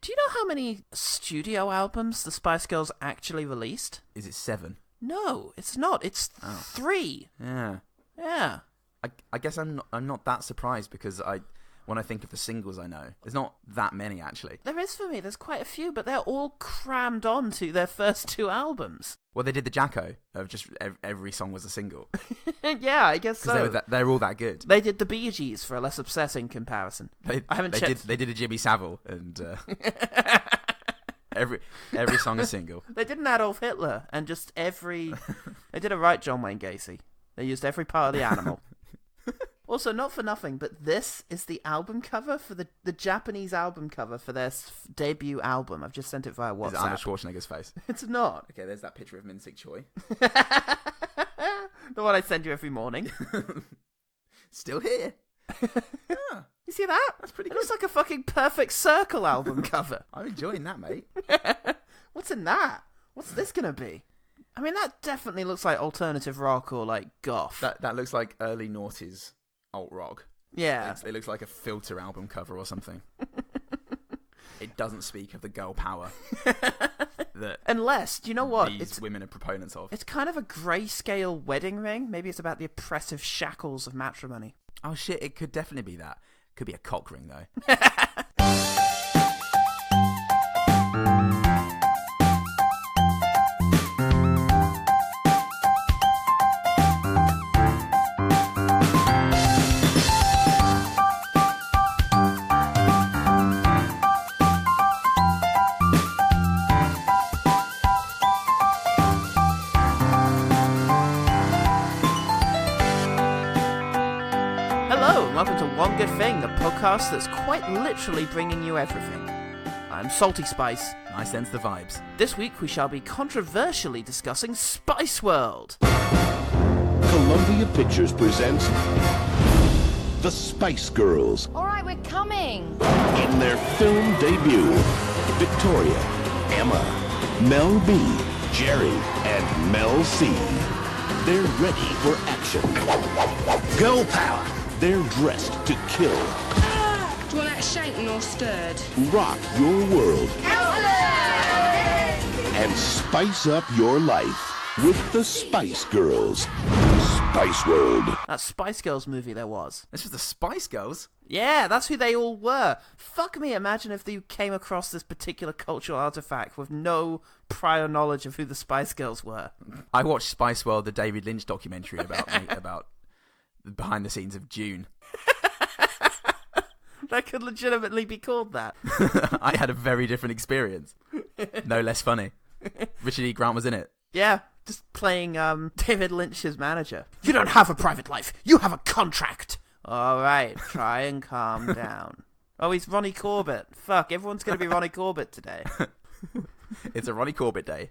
Do you know how many studio albums the Spice Girls actually released? Is it 7? No, it's not. It's 3. Yeah. Yeah. I guess I'm not that surprised because when I think of the singles I know, there's not that many actually. There is for me. There's quite a few, but they're all crammed onto their first 2 albums. Well, they did the Jacko of just every song was a single. Yeah, I guess so. Because they're all that good. They did the Bee Gees for a less upsetting comparison. I haven't checked. They did a Jimmy Savile and every song a single. They did an Adolf Hitler and just they did a right John Wayne Gacy. They used every part of the animal. Also, not for nothing, but this is the album cover for the Japanese album cover for their debut album. I've just sent it via WhatsApp. Is it Arnold Schwarzenegger's face? It's not. Okay, there's that picture of Min Sik Choi. The one I send you every morning. Still here. Yeah. You see that? That's pretty good. It looks like a fucking Perfect Circle album cover. I'm enjoying that, mate. What's in that? What's this gonna be? I mean, that definitely looks like alternative rock or like goth. That looks like early noughties alt rock. Yeah. It looks like a Filter album cover or something. It doesn't speak of the girl power that unless, do you know what? These women are proponents of. It's kind of a grayscale wedding ring. Maybe it's about the oppressive shackles of matrimony. Oh shit, it could definitely be that. Could be a cock ring though. Welcome to One Good Thing, the podcast that's quite literally bringing you everything. I'm Salty Spice. I sense the vibes. This week we shall be controversially discussing Spice World. Columbia Pictures presents The Spice Girls. All right, we're coming. In their film debut, Victoria, Emma, Mel B, Jerry, and Mel C. They're ready for action. Girl power. They're dressed to kill. Do you want that shaken or stirred? Rock your world. And spice up your life with the Spice Girls. Spice World. That Spice Girls movie there was. This was the Spice Girls? Yeah, that's who they all were. Fuck me, imagine if you came across this particular cultural artifact with no prior knowledge of who the Spice Girls were. I watched Spice World, the David Lynch documentary about behind the scenes of June. That could legitimately be called that. I had a very different experience. No less funny. Richard E. Grant was in it. Yeah, just playing David Lynch's manager. You don't have a private life. You have a contract. All right, try and calm down. Oh, he's Ronnie Corbett. Fuck, everyone's going to be Ronnie Corbett today. It's a Ronnie Corbett day.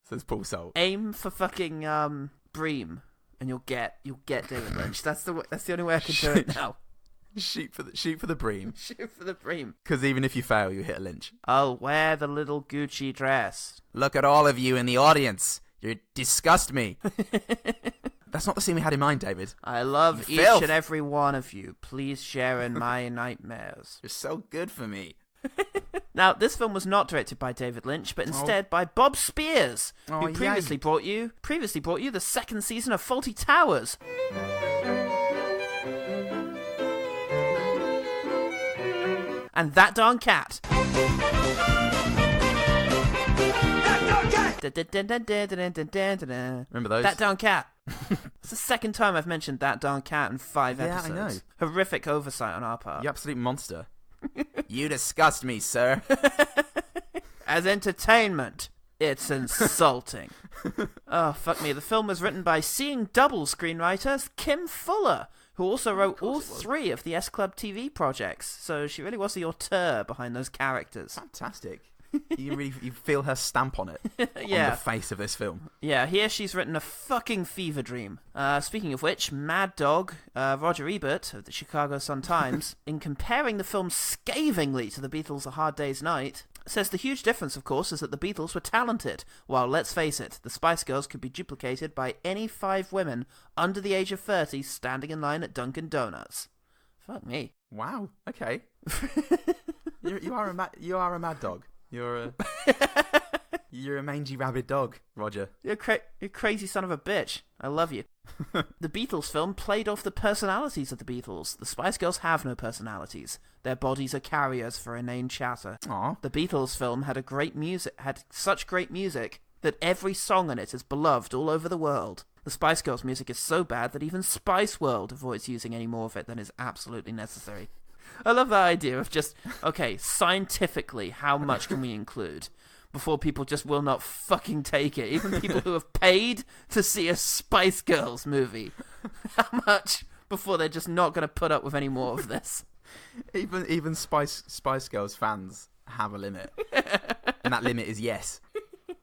Says Paul Salt. Aim for fucking Bream. And you'll get David Lynch. That's the only way I can do it now. Shoot for the Bream. Shoot for the Bream. Because even if you fail, you hit a Lynch. I'll wear the little Gucci dress. Look at all of you in the audience. You disgust me. That's not the scene we had in mind, David. I love each and every one of you. Please share in my nightmares. You're so good for me. Now, this film was not directed by David Lynch, but instead by Bob Spears, who previously brought you the second season of Fawlty Towers. And That Darn Cat. Remember those? That Darn Cat. It's the second time I've mentioned That Darn Cat in 5 episodes. I know. Horrific oversight on our part. You absolute monster. You disgust me, sir. As entertainment, it's insulting. Oh, fuck me. The film was written by Seeing Double screenwriter Kim Fuller, who also wrote all 3 of the S Club TV projects. So she really was the auteur behind those characters. Fantastic. You feel her stamp on it. Yeah. On the face of this film. Yeah, here she's written a fucking fever dream. Speaking of which, Mad Dog, Roger Ebert of the Chicago Sun-Times, in comparing the film scathingly to the Beatles' A Hard Day's Night, says the huge difference, of course, is that the Beatles were talented, while, let's face it, the Spice Girls could be duplicated by any 5 women under the age of 30 standing in line at Dunkin' Donuts. Fuck me. Wow, okay. You are a mad dog. You're a mangy rabid dog, Roger. You're a crazy son of a bitch. I love you. The Beatles film played off the personalities of the Beatles. The Spice Girls have no personalities. Their bodies are carriers for inane chatter. Aww. The Beatles film had such great music that every song in it is beloved all over the world. The Spice Girls music is so bad that even Spice World avoids using any more of it than is absolutely necessary. I love that idea of just, okay, scientifically, how much can we include before people just will not fucking take it? Even people who have paid to see a Spice Girls movie. How much before they're just not going to put up with any more of this? Even Spice Girls fans have a limit. And that limit is yes.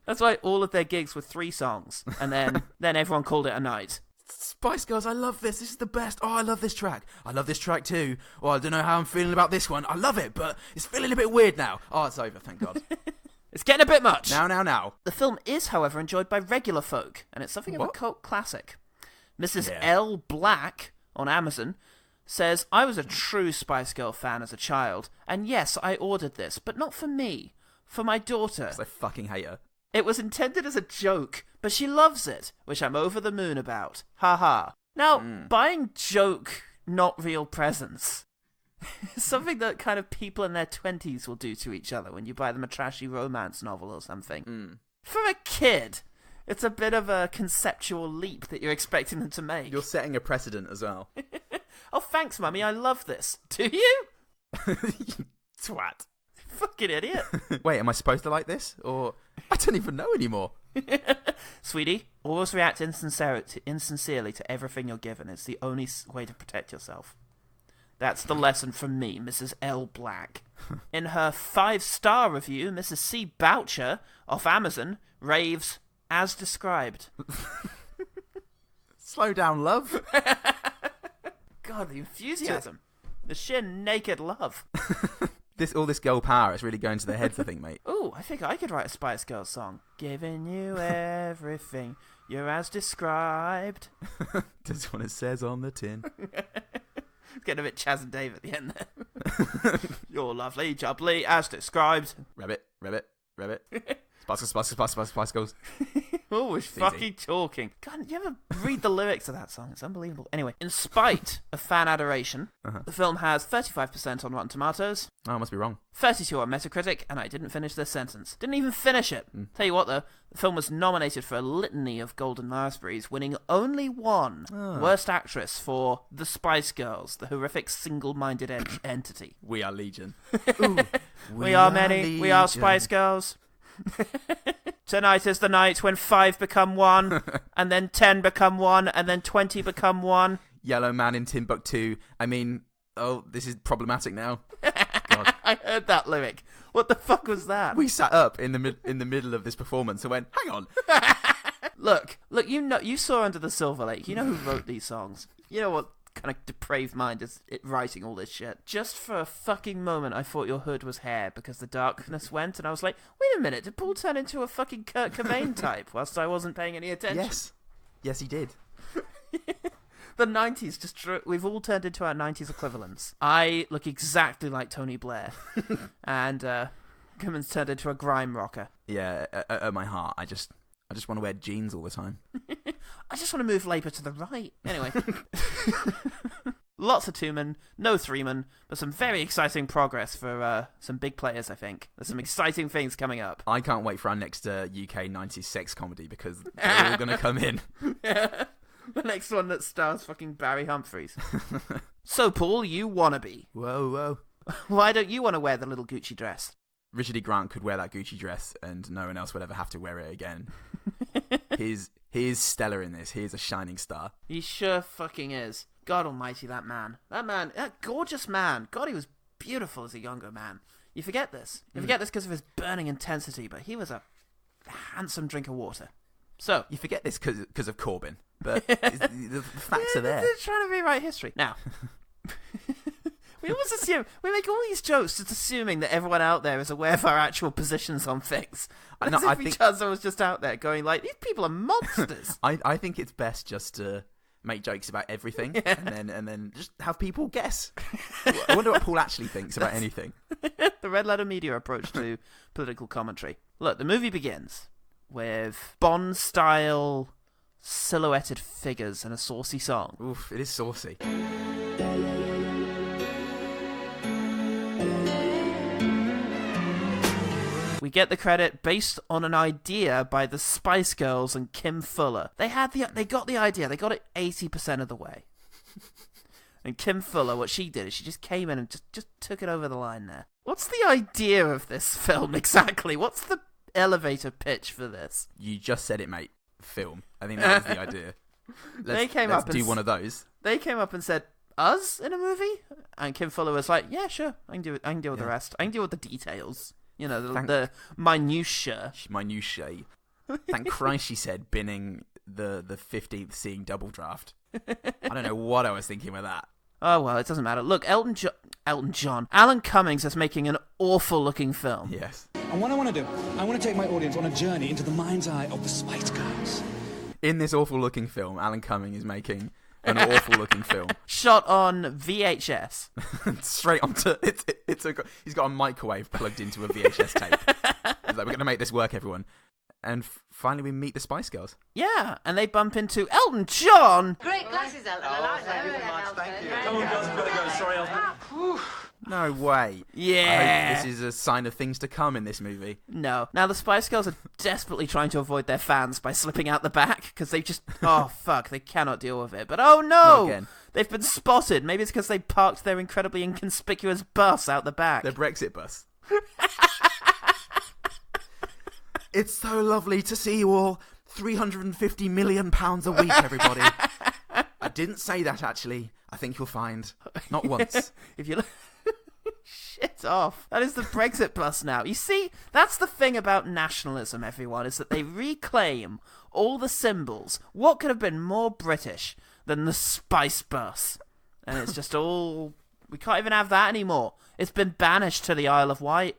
That's why all of their gigs were 3 songs, and then everyone called it a night. Spice Girls, I love this. This is the best. Oh, I love this track. I love this track too. Oh, I don't know how I'm feeling about this one. I love it, but it's feeling a bit weird now. Oh, it's over, thank God. It's getting a bit much. Now. The film is, however, enjoyed by regular folk, and it's something of a cult classic. Mrs. L. Black, on Amazon, says, I was a true Spice Girl fan as a child, and yes, I ordered this, but not for me. For my daughter. Because I fucking hate her. It was intended as a joke, but she loves it, which I'm over the moon about. Ha ha. Now, buying joke, not real presents is something that kind of people in their 20s will do to each other when you buy them a trashy romance novel or something. For a kid, it's a bit of a conceptual leap that you're expecting them to make. You're setting a precedent as well. Oh, thanks, Mummy, I love this. Do you? Twat. Fucking idiot. Wait, am I supposed to like this? Or I don't even know anymore. Sweetie, always react insincerely to everything you're given. It's the only way to protect yourself. That's the lesson from me, Mrs. L. Black. In her 5-star review, Mrs. C. Boucher, off Amazon, raves as described. Slow down, love. God, the enthusiasm. The sheer naked love. All this girl power is really going to their heads, I think, mate. Ooh, I think I could write a Spice Girls song. Giving you everything, you're as described. That's what it says on the tin. It's getting a bit Chaz and Dave at the end there. You're lovely, jubbly, as described. Rabbit. Spice Girls. Oh, we're fucking talking. God, you ever read the lyrics of that song? It's unbelievable. Anyway, in spite of fan adoration, the film has 35% on Rotten Tomatoes. Oh, I must be wrong. 32 on Metacritic, and I didn't finish this sentence. Didn't even finish it. Tell you what, though, the film was nominated for a litany of Golden Raspberries, winning only one Worst Actress for The Spice Girls, the horrific single-minded entity. We are Legion. Ooh, we are many. Legion. We are Spice Girls. Tonight is the night when 5 become 1, and then 10 become 1, and then 20 become 1. Yellow Man in Timbuktu. I mean, this is problematic now. God. I heard that lyric. What the fuck was that? We sat up in the middle of this performance and went, hang on. Look, you saw Under the Silver Lake. You know who wrote these songs. You know what kind of depraved mind is writing all this shit. Just for a fucking moment, I thought your hood was hair because the darkness went, and I was like, wait a minute, did Paul turn into a fucking Kurt Cobain type whilst I wasn't paying any attention? Yes, he did. The 90s, we've all turned into our 90s equivalents. I look exactly like Tony Blair, and Cummins turned into a grime rocker. Yeah, at my heart, I just want to wear jeans all the time. I just want to move Labour to the right. Anyway. Lots of 2-men, no 3-men, but some very exciting progress for some big players, I think. There's some exciting things coming up. I can't wait for our next UK 90s sex comedy because they're all going to come in. Yeah. The next one that stars fucking Barry Humphries. So, Paul, you wannabe. Whoa. Why don't you want to wear the little Gucci dress? Richard E. Grant could wear that Gucci dress and no one else would ever have to wear it again. He is stellar in this. He is a shining star. He sure fucking is. God almighty, that man. That gorgeous man. God, he was beautiful as a younger man. You forget this. You forget this because of his burning intensity, but he was a handsome drink of water. So you forget this because of Corbyn, but the facts are there. They're trying to rewrite history. Now, we always assume, we make all these jokes just assuming that everyone out there is aware of our actual positions on things. And I think each other was just out there going like, these people are monsters. I think it's best just to make jokes about everything, and then just have people guess. I wonder what Paul actually thinks about anything. The Red Letter Media approach to political commentary. Look, the movie begins with Bond-style silhouetted figures and a saucy song. Oof, it is saucy. We get the credit based on an idea by the Spice Girls and Kim Fuller. They got the idea. They got it 80% of the way. And Kim Fuller, what she did is she just came in and just took it over the line there. What's the idea of this film exactly? What's the elevator pitch for this? You just said it, mate. Film. I think that was the idea. Let's do one of those. They came up and said, us in a movie? And Kim Fuller was like, yeah, sure. I can do it. I can deal with the rest. I can deal with the details. You know, the minutiae. Minutiae. Thank Christ she said binning the 15th seeing Double Draft. I don't know what I was thinking with that. Oh, well, it doesn't matter. Look, Alan Cummings is making an awful-looking film. Yes. And what I want to do, I want to take my audience on a journey into the mind's eye of the Spice Girls. In this awful-looking film, Alan Cummings is making an awful-looking film. Shot on VHS. Straight onto... He's got a microwave plugged into a VHS tape. He's like, we're going to make this work, everyone. And finally we meet the Spice Girls. Yeah, and they bump into Elton John. Great glasses, Elton. I like that. Thank you very much. Thank you. Come on, guys, we've got to go. Sorry, Elton. No way. Yeah. I hope this is a sign of things to come in this movie. No. Now, the Spice Girls are desperately trying to avoid their fans by slipping out the back, because they just... Oh, fuck, they cannot deal with it. But oh no! Not again. They've been spotted. Maybe it's because they parked their incredibly inconspicuous bus out the back. The Brexit bus. It's so lovely to see you all. £350 million a week, everybody. I didn't say that, actually. I think you'll find. Not once. If you look... Shit off. That is the Brexit bus now. You see, that's the thing about nationalism, everyone, is that they reclaim all the symbols. What could have been more British than the Spice Bus? And it's just all... We can't even have that anymore. It's been banished to the Isle of Wight.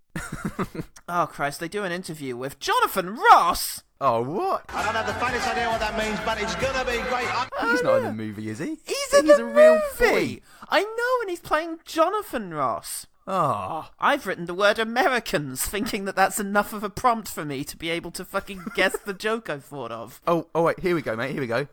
Oh, Christ, they do an interview with Jonathan Ross! Oh, what? I don't have the faintest idea what that means, but it's gonna be great. He's not in the movie, is he? He's in the movie! I know, and he's playing Jonathan Ross. Oh. I've written the word Americans, thinking that that's enough of a prompt for me to be able to fucking guess the joke I've thought of. Oh, wait, here we go, mate, here we go.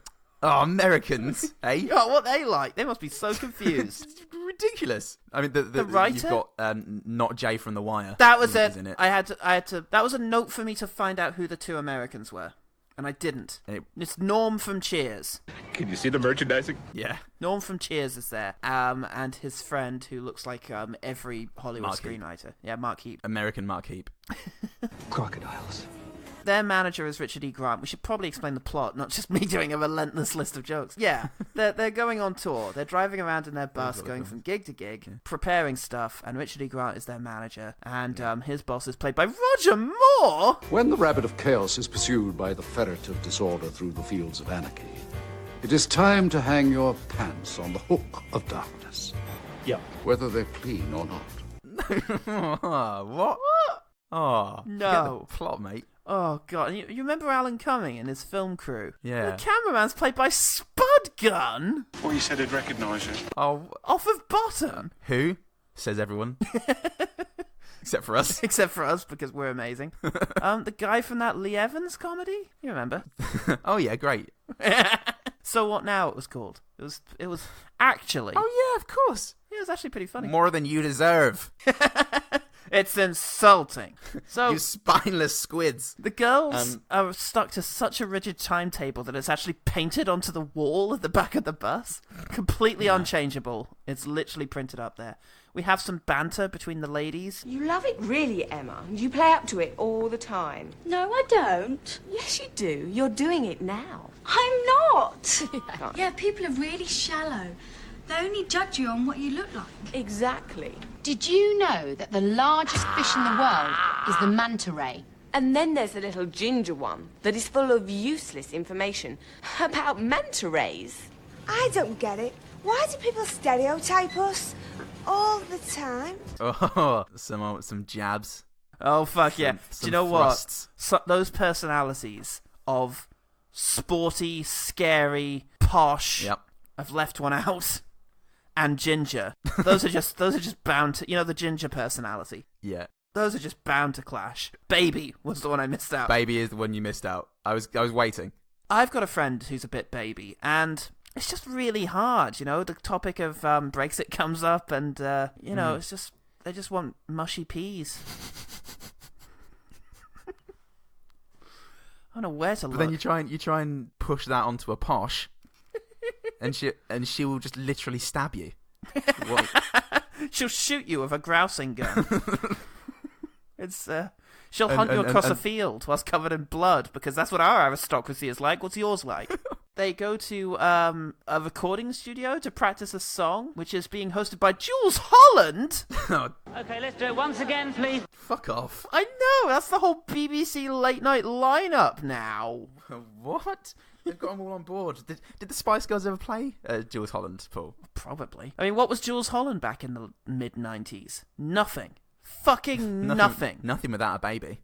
Oh, Americans, eh? Oh, what they like? They must be so confused. It's ridiculous. I mean, the writer? You've got not Jay from The Wire. That was it. Isn't it? I had to. That was a note for me to find out who the two Americans were, and I didn't. It's Norm from Cheers. Can you see the merchandising? Yeah. Norm from Cheers is there, and his friend who looks like every Hollywood Mark Heap. screenwriter. Yeah, Mark Heap. American Mark Heap. Crocodiles. Their manager is Richard E. Grant. We should probably explain the plot, not just me doing a relentless list of jokes. Yeah, they're going on tour. They're driving around in their bus, going from gig to gig, preparing stuff, and Richard E. Grant is their manager, and his boss is played by Roger Moore! When the rabbit of chaos is pursued by the ferret of disorder through the fields of anarchy, it is time to hang your pants on the hook of darkness. Yeah. Whether they're clean or not. What? Oh, No. Get the plot, mate. Oh, God. And you remember Alan Cumming and his film crew? Yeah. The cameraman's played by Spudgun! Well, you said he'd recognise you. Oh, Off of Bottom! who? Says everyone. Except for us. Except for us, because we're amazing. The guy from that Lee Evans comedy? You remember? Oh, yeah, great. So What Now it was called. It was actually... Oh, yeah, of course. It was actually pretty funny. More than you deserve. It's insulting. So You spineless squids. the girls are stuck to such a rigid timetable that it's actually painted onto the wall at the back of the bus. Completely unchangeable. It's literally printed up there. We have some banter between the ladies. You love it really, Emma. You play up to it all the time. No, I don't. Yes, you do. You're doing it now. I'm not. Yeah, people are really shallow. They only judge you on what you look like. Exactly. Did you know that the largest fish in the world is the manta ray? And then there's the little ginger one that is full of useless information about manta rays. I don't get it. Why do people stereotype us all the time? Oh, some jabs. Oh, fuck yeah. Do some you know thrusts. what? Those personalities of sporty, scary, posh. Yep. I've left one out. And ginger. Those are just bound to, the ginger personality. Yeah. Those are just bound to clash. Baby was the one I missed out. Baby is the one you missed out. I was waiting. I've got a friend who's a bit baby, and it's just really hard, The topic of Brexit comes up, and, it's just, they just want mushy peas. I don't know where to look. But then you try and push that onto a posh, and she will just literally stab you. She'll shoot you with a grousing gun. She'll hunt you across a field whilst covered in blood, because that's what our aristocracy is like. What's yours like? They go to a recording studio to practice a song, which is being hosted by Jules Holland. Okay, let's do it once again, please. Fuck off. I know, that's the whole BBC late night lineup now. What? They've got them all on board. Did the Spice Girls ever play Jules Holland, Paul? Probably. I mean, what was Jules Holland back in the mid-90s? Nothing. Fucking nothing. Nothing without a baby.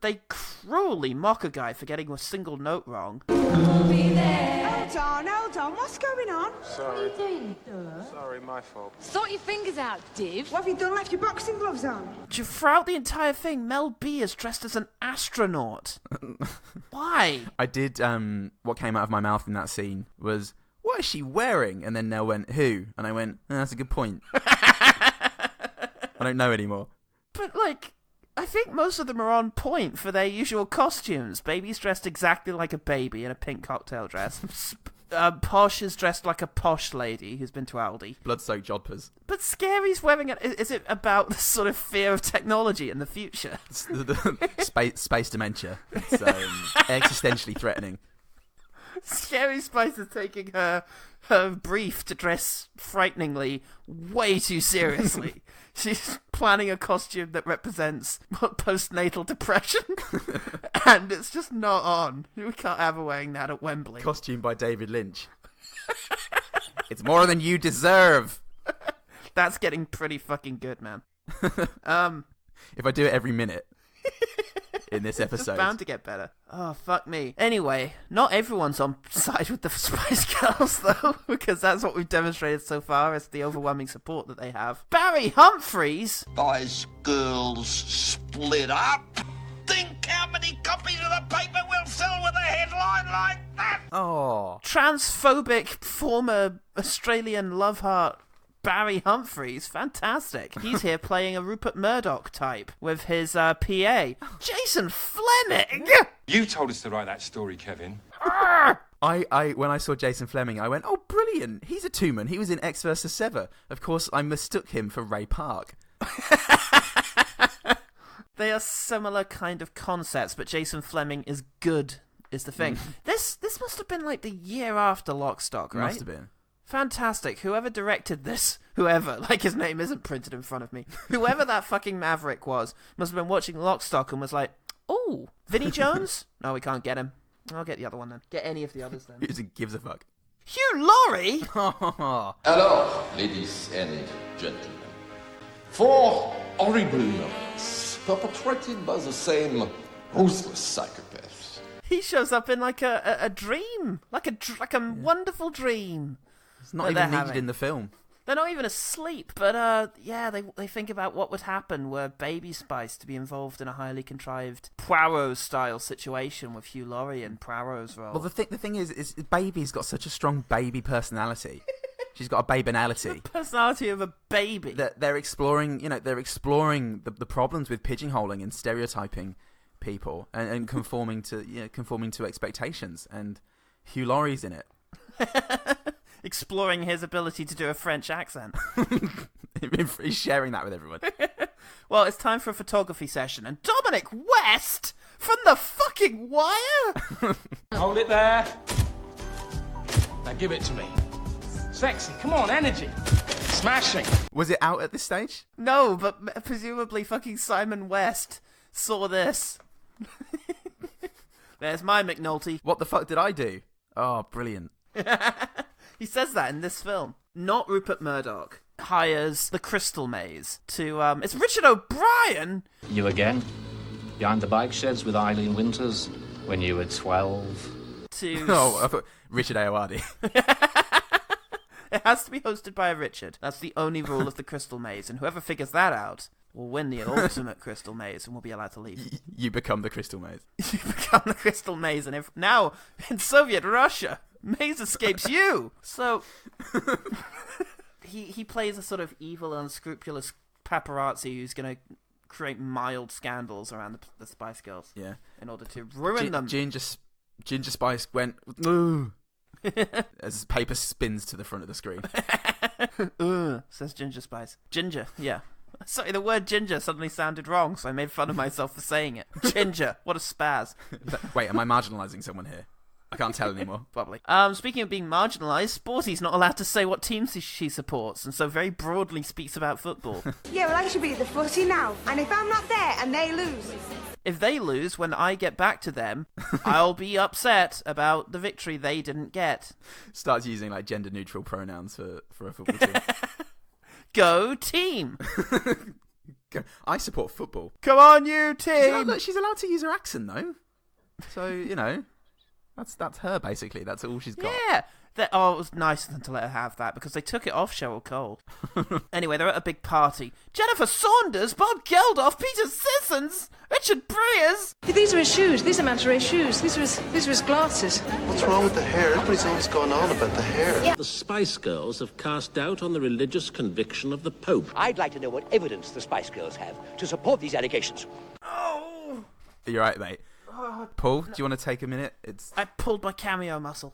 They cruelly mock a guy for getting a single note wrong. Hold on, what's going on? Sorry. What are you doing? Sorry, my fault. Sort your fingers out, Div. What have you done? Left your boxing gloves on? Throughout the entire thing, Mel B is dressed as an astronaut. Why? I did, what came out of my mouth in that scene was, what is she wearing? And then Nell went, who? And I went, that's a good point. I don't know anymore. But, I think most of them are on point for their usual costumes. Baby's dressed exactly like a baby in a pink cocktail dress. Posh is dressed like a posh lady who's been to Aldi. Blood-soaked jodhpurs. But Scary's wearing it. Is it about the sort of fear of technology in the future? Space dementia. It's existentially threatening. Scary Spice is taking her brief to dress frighteningly way too seriously. She's planning a costume that represents postnatal depression, and it's just not on. We can't have her wearing that at Wembley. Costume by David Lynch. It's more than you deserve. That's getting pretty fucking good, man. If I do it every minute in this episode, it's bound to get better. Oh, fuck me. Anyway, not everyone's on side with the Spice Girls, though, because that's what we've demonstrated so far as the overwhelming support that they have. Barry Humphries! Spice Girls split up. Think how many copies of the paper will sell with a headline like that? Oh. Transphobic former Australian love heart Barry Humphries, fantastic. He's here playing a Rupert Murdoch type with his PA, Jason Fleming. You told us to write that story, Kevin. I when I saw Jason Fleming, I went, oh, brilliant. He's a two-man. He was in X vs. Sever. Of course, I mistook him for Ray Park. They are similar kind of concepts, but Jason Fleming is good, is the thing. This must have been like the year after Lock, Stock, right? Must have been. Fantastic. Whoever directed this, his name isn't printed in front of me, whoever that fucking maverick was, must have been watching Lock, Stock and was like, oh, Vinnie Jones? No, we can't get him. I'll get the other one then. Get any of the others then. Who gives a fuck? Hugh Laurie? Hello, ladies and gentlemen. 4 horrible murders perpetrated by the same ruthless psychopaths. He shows up in like a dream, like a wonderful dream. It's not even needed in the film. They're not even asleep, but they think about what would happen were Baby Spice to be involved in a highly contrived Poirot-style situation with Hugh Laurie in Poirot's role. Well, the thing is Baby's got such a strong baby personality. She's got a babanality. The personality of a baby. They're exploring, the problems with pigeonholing and stereotyping people and conforming to expectations. And Hugh Laurie's in it. Exploring his ability to do a French accent. He's sharing that with everyone. Well, it's time for a photography session, and Dominic West from The fucking Wire? Hold it there. Now give it to me. Sexy, come on, energy. Smashing. Was it out at this stage? No, but presumably fucking Simon West saw this. There's my McNulty. What the fuck did I do? Oh, brilliant. He says that in this film. Not Rupert Murdoch hires the Crystal Maze to, it's Richard O'Brien! You again? Behind the bike sheds with Eileen Winters when you were 12? to... Oh, I thought Richard Ayoade. It has to be hosted by a Richard. That's the only rule of the Crystal Maze, and whoever figures that out will win the ultimate Crystal Maze and will be allowed to leave. You become the Crystal Maze. You become the Crystal Maze, and now, in Soviet Russia, Maze escapes you! So, he plays a sort of evil, unscrupulous paparazzi who's going to create mild scandals around the Spice Girls. Yeah. In order to ruin them. Ginger Spice went, ooh, as paper spins to the front of the screen. Says Ginger Spice. Ginger, yeah. Sorry, the word ginger suddenly sounded wrong, so I made fun of myself for saying it. Ginger, what a spaz. Wait, am I marginalising someone here? I can't tell anymore. Probably. Speaking of being marginalised, Sporty's not allowed to say what teams she supports, and so very broadly speaks about football. Yeah, well, I should be at the footy now, and if I'm not there and they lose... If they lose, when I get back to them, I'll be upset about the victory they didn't get. Starts using, like, gender-neutral pronouns for a football team. Go team! I support football. Come on, you team! Look, she's allowed to use her accent, though. So, you know... That's her, basically. That's all she's got. Yeah. It was nice of them to let her have that, because they took it off Cheryl Cole. Anyway, they're at a big party. Jennifer Saunders, Bob Geldof, Peter Sissons, Richard Breers. These are his shoes. These are Manta Ray's shoes. These are his glasses. What's wrong with the hair? Everybody's always going on about the hair. Yeah. The Spice Girls have cast doubt on the religious conviction of the Pope. I'd like to know what evidence the Spice Girls have to support these allegations. Oh! You're right, mate. Paul, do you want to take a minute? I pulled my cameo muscle.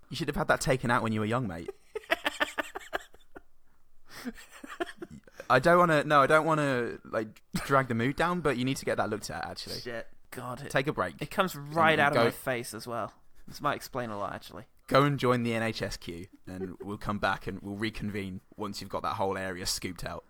You should have had that taken out when you were young, mate. I don't want to like drag the mood down, but you need to get that looked at, actually. Shit. God. Take a break. It comes right out of my face as well. This might explain a lot, actually. Go and join the NHS queue, and we'll come back and we'll reconvene once you've got that whole area scooped out.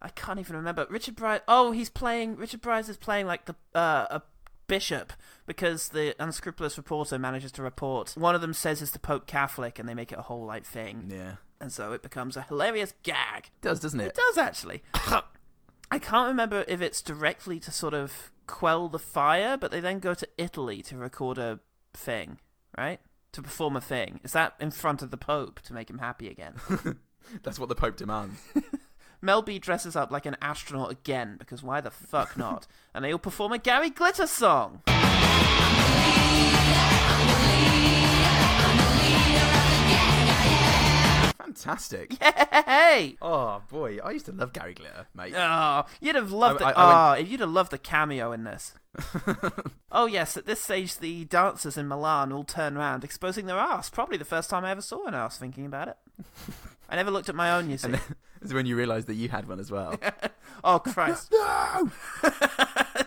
I can't even remember. Richard Bryce is playing like a bishop, because the unscrupulous reporter manages to report one of them says it's the Pope Catholic, and they make it a whole like thing. Yeah. And so it becomes a hilarious gag. It does, doesn't it? It does, actually. I can't remember if it's directly to sort of quell the fire, but they then go to Italy to record a thing, right? To perform a thing. Is that in front of the Pope to make him happy again? That's what the Pope demands. Mel B dresses up like an astronaut again, because why the fuck not? And they all perform a Gary Glitter song. Fantastic. Yay! Oh, boy. I used to love Gary Glitter, mate. Oh, you'd have loved you'd have loved the cameo in this. Oh, yes, at this stage, the dancers in Milan all turn around, exposing their arse. Probably the first time I ever saw an arse, thinking about it. I never looked at my own, you see. And it's when you realised that you had one as well. Oh, Christ. No!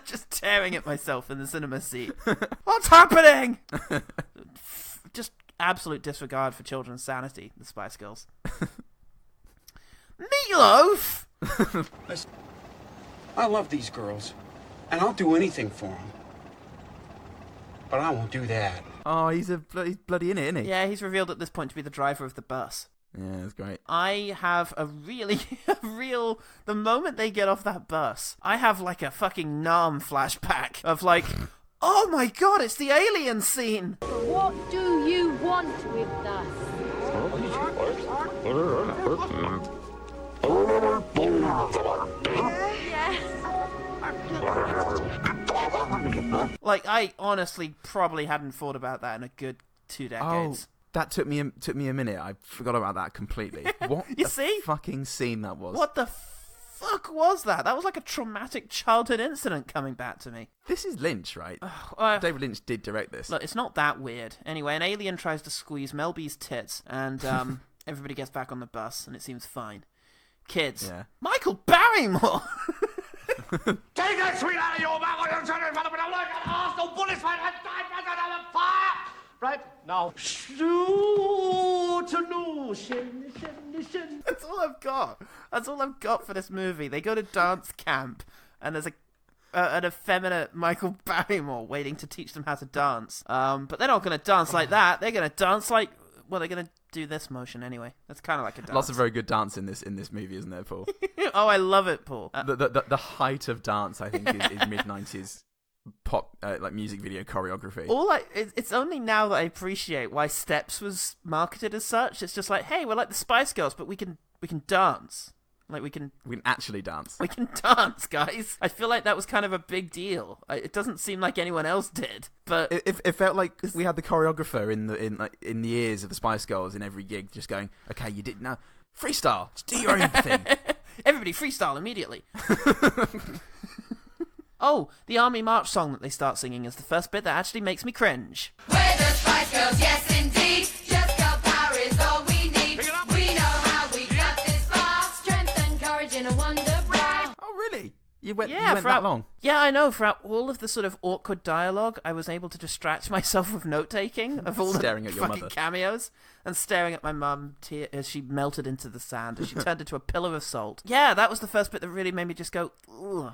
Just tearing at myself in the cinema seat. What's happening? Just absolute disregard for children's sanity, the Spice Girls. Meatloaf! Listen, I love these girls, and I'll do anything for them. But I won't do that. Oh, he's bloody in it, isn't he? Yeah, he's revealed at this point to be the driver of the bus. Yeah, that's great. I have the moment they get off that bus, I have like a fucking Norm flashback of like, oh my god, it's the alien scene! What do you want with us? Like, I honestly probably hadn't thought about that in a good 2 decades. Oh, that took me a minute. I forgot about that completely. What fucking scene that was. What the fuck was that? That was like a traumatic childhood incident coming back to me. This is Lynch, right? David Lynch did direct this. Look, it's not that weird. Anyway, an alien tries to squeeze Mel B's tits, and everybody gets back on the bus, and it seems fine. Kids. Yeah. Michael Barrymore! Take that sweet out of your mouth! I'm trying to develop an Arsenal bullets fight! Fire! Right now, That's all I've got. That's all I've got for this movie. They go to dance camp, and there's an effeminate Michael Barrymore waiting to teach them how to dance. But they're not going to dance like that. They're going to dance like, well, they're going to do this motion anyway. That's kind of like a dance. Lots of very good dance in this movie, isn't there, Paul? Oh, I love it, Paul. The height of dance, I think, is mid-90s pop like music video choreography. It's only now that I appreciate why Steps was marketed as such. It's just like, hey, we're like the Spice Girls, but we can dance. Like we can actually dance. We can dance, guys. I feel like that was kind of a big deal. It doesn't seem like anyone else did, but it felt like we had the choreographer in the ears of the Spice Girls in every gig, just going, "Okay, you didn't know freestyle. Just do your own thing. Everybody freestyle immediately." Oh, the Army March song that they start singing is the first bit that actually makes me cringe. We're the Spice Girls, yes indeed. Just girl power is all we need. We know how we got this far. Strength and courage in a wonder bra. Oh, really? You went that long? Yeah, I know. Throughout all of the sort of awkward dialogue, I was able to distract myself with note-taking of all staring the at your fucking mother. Cameos and staring at my mum as she melted into the sand, as she turned into a pillar of salt. Yeah, that was the first bit that really made me just go, ugh.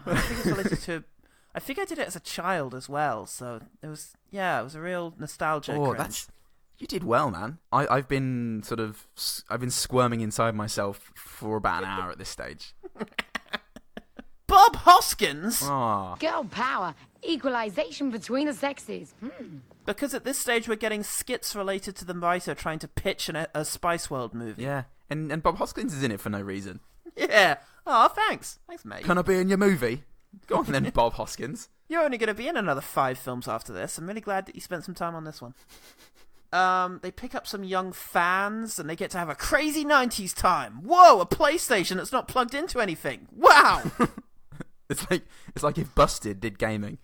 I think I did it as a child as well, so it was a real nostalgia cringe. You did well, man. I've been squirming inside myself for about an hour at this stage. Bob Hoskins? Aww. Girl power, equalization between the sexes. Because at this stage we're getting skits related to the writer trying to pitch a Spice World movie. Yeah, and Bob Hoskins is in it for no reason. Yeah. Oh, thanks. Thanks, mate. Can I be in your movie? Go on then, Bob Hoskins. You're only going to be in another 5 films after this. I'm really glad that you spent some time on this one. They pick up some young fans, and they get to have a crazy 90s time. Whoa, a PlayStation that's not plugged into anything. Wow! It's like if Busted did gaming.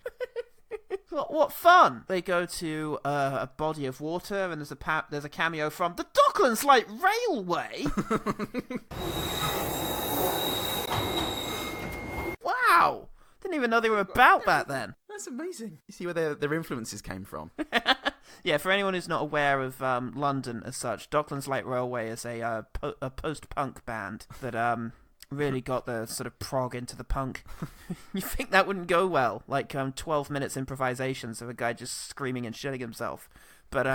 What fun! They go to a body of water, and there's a cameo from the Docklands Light Railway. Wow! Didn't even know they were about back then. That's amazing. You see where their influences came from. Yeah, for anyone who's not aware of London as such, Docklands Light Railway is a post-punk band that really got the sort of prog into the punk. You think that wouldn't go well, like 12 minutes improvisations of a guy just screaming and shitting himself, but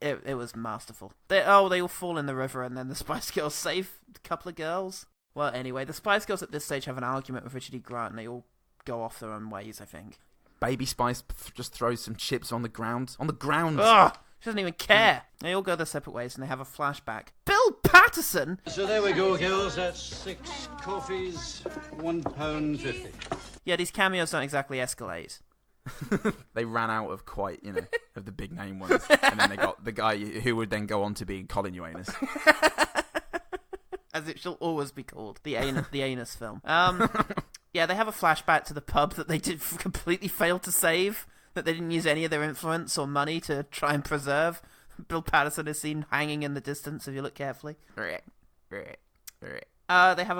it was masterful. They all fall in the river, and then the Spice Girls save a couple of girls. Well, anyway, the Spice Girls at this stage have an argument with Richard E. Grant, and they all go off their own ways, I think. Baby Spice just throws some chips on the ground. On the ground! Ugh! She doesn't even care. They all go their separate ways, and they have a flashback. Bill Patterson! So there we go, girls. That's 6 coffees, £1.50. Yeah, these cameos don't exactly escalate. They ran out of quite, of the big name ones. And then they got the guy who would then go on to be Colin Uranus. As it shall always be called. The anus film. Yeah, they have a flashback to the pub that they did completely fail to save. That they didn't use any of their influence or money to try and preserve. Bill Patterson is seen hanging in the distance if you look carefully. They have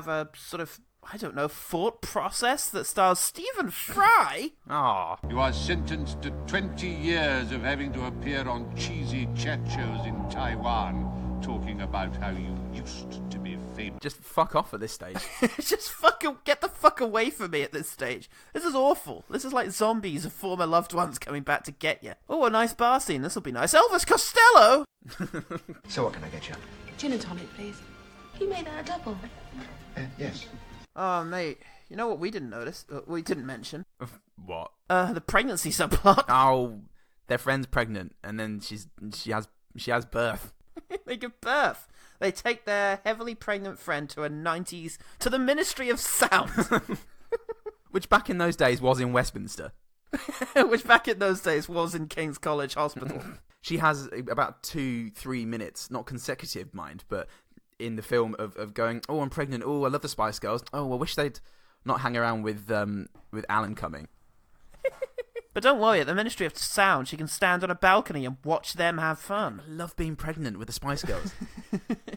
a sort of, I don't know, thought process that stars Stephen Fry. Aww. You are sentenced to 20 years of having to appear on cheesy chat shows in Taiwan, talking about how you used to be famous. Just fuck off at this stage. Just get the fuck away from me at this stage. This is awful. This is like zombies of former loved ones coming back to get you. Oh, a nice bar scene. This'll be nice. Elvis Costello! So what can I get you? Gin and tonic, please. You made that a double. Yes. Oh, mate. You know what we didn't notice? We didn't mention? What? The pregnancy subplot. Oh, their friend's pregnant, and then she has birth. They give birth. They take their heavily pregnant friend to the Ministry of Sound. Which back in those days was in Westminster. Which back in those days was in King's College Hospital. She has about 2-3 minutes, not consecutive, mind, but in the film of going, oh, I'm pregnant, oh, I love the Spice Girls, oh, I wish they'd not hang around with Alan coming. But don't worry, at the Ministry of Sound, she can stand on a balcony and watch them have fun. I love being pregnant with the Spice Girls.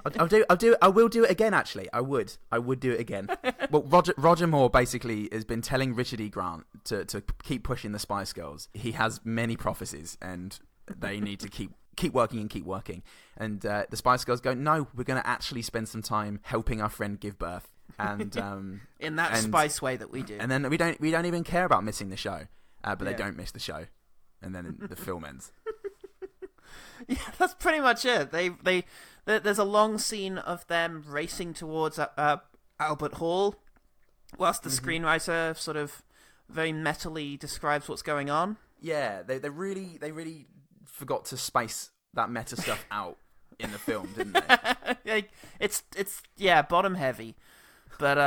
I will do it again, actually. I would do it again. Well, Roger Moore basically has been telling Richard E. Grant to keep pushing the Spice Girls. He has many prophecies, and they need to keep working and keep working. And the Spice Girls go, no, we're going to actually spend some time helping our friend give birth. And in that Spice way that we do. And then we don't even care about missing the show. But they don't miss the show, and then the film ends. Yeah, that's pretty much it. There's a long scene of them racing towards Albert Hall, whilst the screenwriter sort of very metally describes what's going on. Yeah, they really forgot to space that meta stuff out in the film, didn't they? It's bottom heavy, but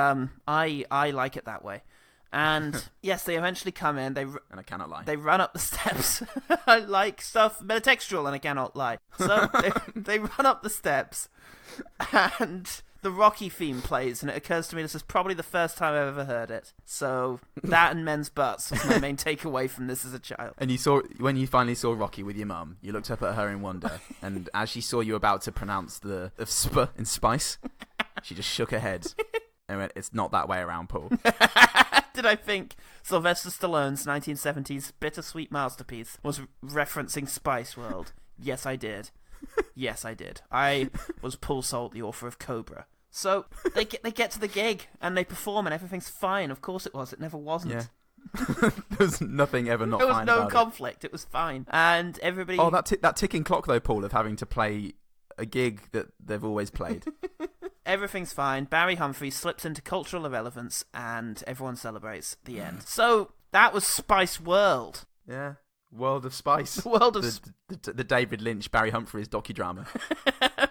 I like it that way. And yes, they eventually come in. And I cannot lie. They run up the steps. I like stuff metatextual, and I cannot lie. So they run up the steps, and the Rocky theme plays, and it occurs to me this is probably the first time I've ever heard it. So that and men's butts was my main takeaway from this as a child. And when you finally saw Rocky with your mum, you looked up at her in wonder, and as she saw you about to pronounce the sp in spice, she just shook her head and went, "It's not that way around, Paul." Did I think Sylvester Stallone's 1970s bittersweet masterpiece was referencing Spice World? Yes, I did. Yes, I did. I was Paul Salt, the author of Cobra. So they get to the gig and they perform and everything's fine. Of course it was. It never wasn't. Yeah. There's nothing ever not fine about it. There was no conflict. It was fine. And everybody... Oh, that ticking clock, though, Paul, of having to play a gig that they've always played. Everything's fine. Barry Humphries slips into cultural irrelevance and everyone celebrates the end. So that was Spice World. Yeah. World of Spice. World of the David Lynch, Barry Humphries docudrama.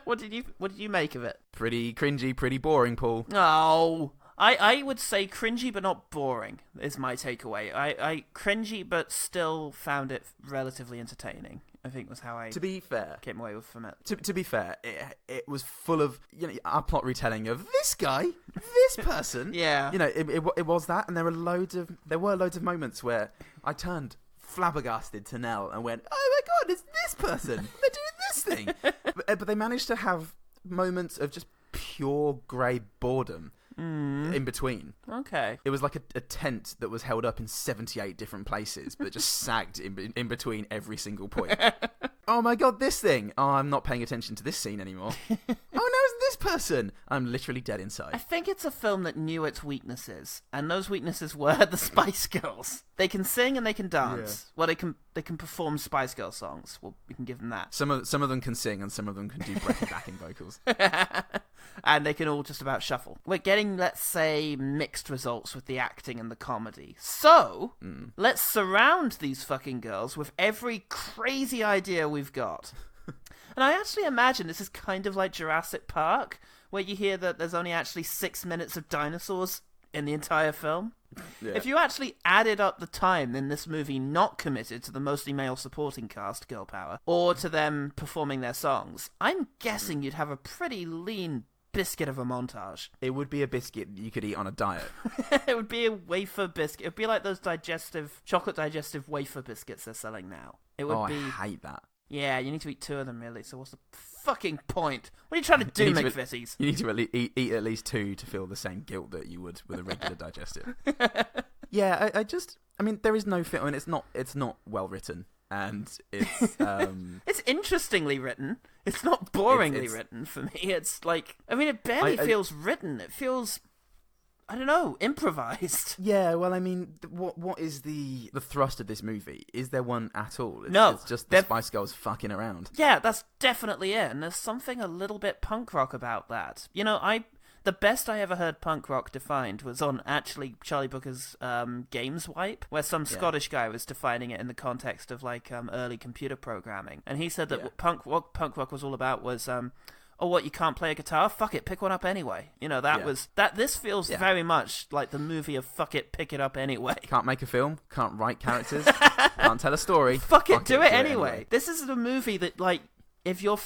What did you make of it? Pretty cringy, pretty boring, Paul. Oh, I would say cringy but not boring is my takeaway. I cringy but still found it relatively entertaining. I think was how I came away from it. To be fair, it was full of our plot retelling of this guy, this person. Yeah, it was that, and there were loads of moments where I turned flabbergasted to Nell and went, "Oh my god, it's this person! They're doing this thing!" but they managed to have moments of just pure grey boredom. In between. Okay. It was like a tent that was held up in 78 different places, but just sagged in between every single point. Oh my god, this thing! Oh, I'm not paying attention to this scene anymore. Oh no, it's this person! I'm literally dead inside. I think it's a film that knew its weaknesses, and those weaknesses were the Spice Girls. They can sing and they can dance. Yeah. Well, they can perform Spice Girl songs. Well, we can give them that. Some of them can sing, and some of them can do backing vocals. And they can all just about shuffle. We're getting, let's say, mixed results with the acting and the comedy. So, let's surround these fucking girls with every crazy idea we've got. And I actually imagine this is kind of like Jurassic Park, where you hear that there's only actually 6 minutes of dinosaurs in the entire film. Yeah. If you actually added up the time in this movie not committed to the mostly male supporting cast, girl power, or to them performing their songs, I'm guessing you'd have a pretty lean biscuit of a montage. It would be a biscuit you could eat on a diet. It would be a wafer biscuit. It would be like those chocolate digestive wafer biscuits they're selling now. It would be... I hate that. Yeah, you need to eat 2 of them, really, so what's the fucking point? What are you trying to do, McVitties? You need to eat at least 2 to feel the same guilt that you would with a regular digestive. Yeah, I mean, there is no film, and it's not well written. And it's it's interestingly written. It's not boringly written for me. It's like, I mean, it barely feels written. It feels, I don't know, improvised. Yeah, well, I mean, what is the thrust of this movie? Is there one at all? No. It's just the Spice Girls fucking around. Yeah, that's definitely it. And there's something a little bit punk rock about that. The best I ever heard punk rock defined was on actually Charlie Brooker's Games Wipe, where some Scottish guy was defining it in the context of like early computer programming, and he said that what punk rock was all about was what, you can't play a guitar? Fuck it, pick one up anyway. This feels very much like the movie of fuck it, pick it up anyway. Can't make a film, can't write characters, can't tell a story. Fuck it, do it anyway. This is the movie that, like, if you're...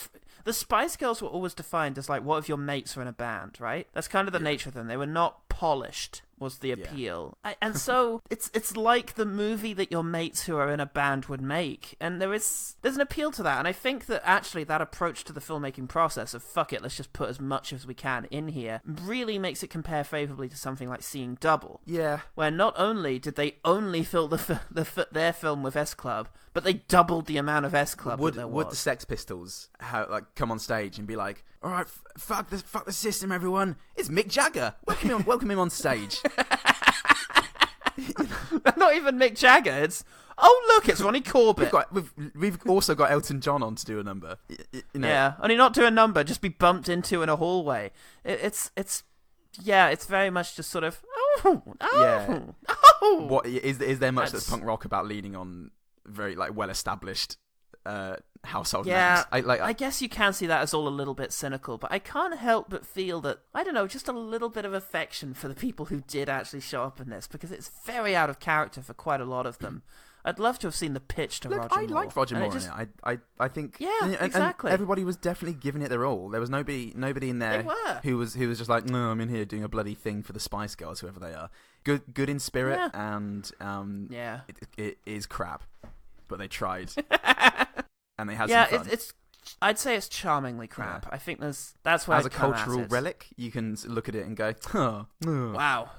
The Spice Girls were always defined as, like, what if your mates were in a band, right? That's kind of the nature of them. They were not polished, was the appeal. And so, it's like the movie that your mates who are in a band would make. And there's an appeal to that. And I think that, actually, that approach to the filmmaking process of, fuck it, let's just put as much as we can in here, really makes it compare favourably to something like Seeing Double. Yeah. Where not only did they only fill their film with S-Club, but they doubled the amount of S-Club that there was. Would the Sex Pistols come on stage and be like, all right, fuck the system, everyone. It's Mick Jagger. Welcome him on stage. Not even Mick Jagger. It's, oh look, it's Ronnie Corbett. We've also got Elton John on to do a number. Yeah, only not do a number, just be bumped into in a hallway. It's very much just sort of what is there much that's punk rock about leaning on very like well established household names? I guess you can see that as all a little bit cynical, but I can't help but feel that, I don't know, just a little bit of affection for the people who did actually show up in this, because it's very out of character for quite a lot of them. I'd love to have seen the pitch to Roger Moore. I liked Roger Moore in it. I think... Yeah, exactly. And everybody was definitely giving it their all. There was nobody in there who was just like, no, I'm in here doing a bloody thing for the Spice Girls, whoever they are. Good in spirit, and it is crap. But they tried. And they had some fun. I'd say it's charmingly crap. I think that's why as a cultural relic, you can look at it and go, wow.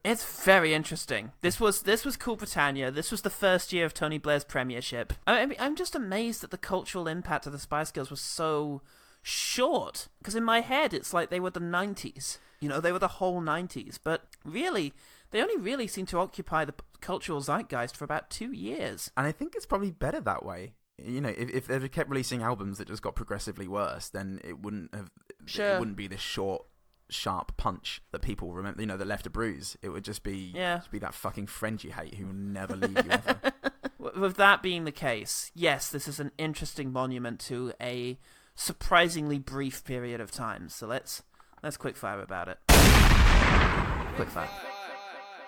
It's very interesting. This was Cool Britannia. This was the first year of Tony Blair's premiership. I'm just amazed that the cultural impact of the Spice Girls was so short. Because in my head, it's like they were the 90s. You know, they were the whole 90s. But really, they only really seem to occupy the cultural zeitgeist for about 2 years. And I think it's probably better that way. You know, if they kept releasing albums that just got progressively worse, then it wouldn't have. Sure. It wouldn't be this short, sharp punch that people remember. You know, that left a bruise. It would just be that fucking friend you hate who will never leave you ever. With that being the case, yes, this is an interesting monument to a surprisingly brief period of time. So let's quickfire about it. Quickfire.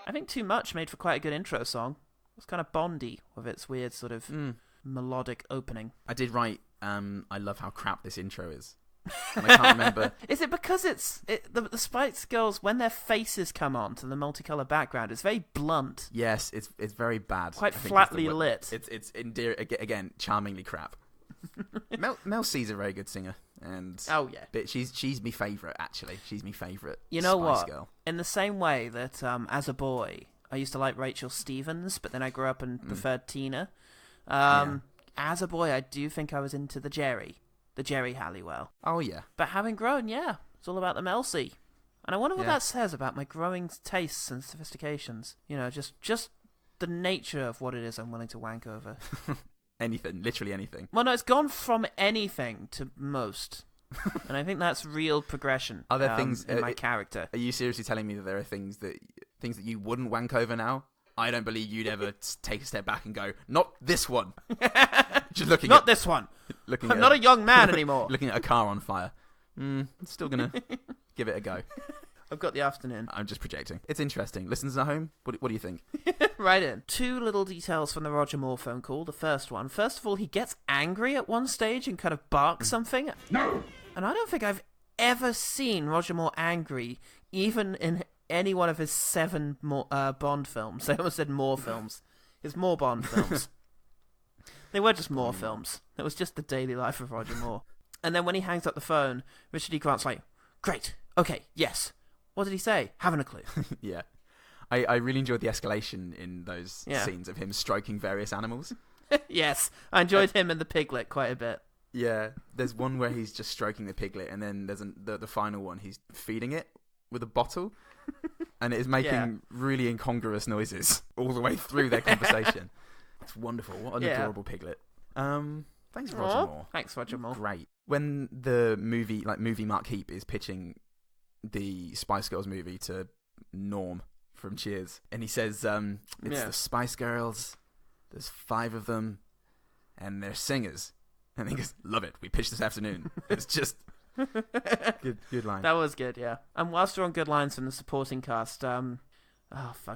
I think Too Much made for quite a good intro song. It was kind of Bondy with its weird sort of melodic opening. I did write, I love how crap this intro is. And I can't remember. Is it because the Spice Girls, when their faces come on to the multicolored background, it's very blunt. Yes, it's very bad. Quite flatly lit. It's again, charmingly crap. Mel C's a very good singer, and but she's my favourite actually. She's my favourite. You know Spice what? Girl. In the same way that as a boy, I used to like Rachel Stevens, but then I grew up and preferred Tina. As a boy, I do think I was into the Jerry Halliwell. Oh yeah. But having grown, it's all about the Mel C. And I wonder what that says about my growing tastes and sophistications. You know, just the nature of what it is I'm willing to wank over. Anything, literally anything. Well, no, it's gone from anything to most. And I think that's real progression. Are there things in my character? Are you seriously telling me that there are things that you wouldn't wank over now? I don't believe you'd ever take a step back and go, not this one. Just looking not this one. I'm not a young man anymore. Looking at a car on fire. Still gonna give it a go. I've got the afternoon. I'm just projecting. It's interesting. Listeners at home, what do you think? Right in. 2 little details from the Roger Moore phone call. The first one. First of all, he gets angry at one stage and kind of barks something. No! And I don't think I've ever seen Roger Moore angry, even in any one of his 7 Bond films. I almost said Moore films. His Moore Bond films. They were just Moore films. It was just the daily life of Roger Moore. And then when he hangs up the phone, Richard E. Grant's like, great, okay, yes. What did he say? Haven't a clue. Yeah. I really enjoyed the escalation in those scenes of him stroking various animals. Yes, I enjoyed him and the piglet quite a bit. Yeah, there's one where he's just stroking the piglet, and then there's the final one, he's feeding it with a bottle, and it is making really incongruous noises all the way through their conversation. It's wonderful. What an adorable piglet. Thanks, Roger Moore. Thanks, Roger Moore. Great. When the movie Mark Heap is pitching the Spice Girls movie to Norm from Cheers, and he says, it's the Spice Girls, there's 5 of them, and they're singers. And he goes, love it, we pitched this afternoon. It's just... good line. That was good, yeah. And whilst we're on good lines from the supporting cast,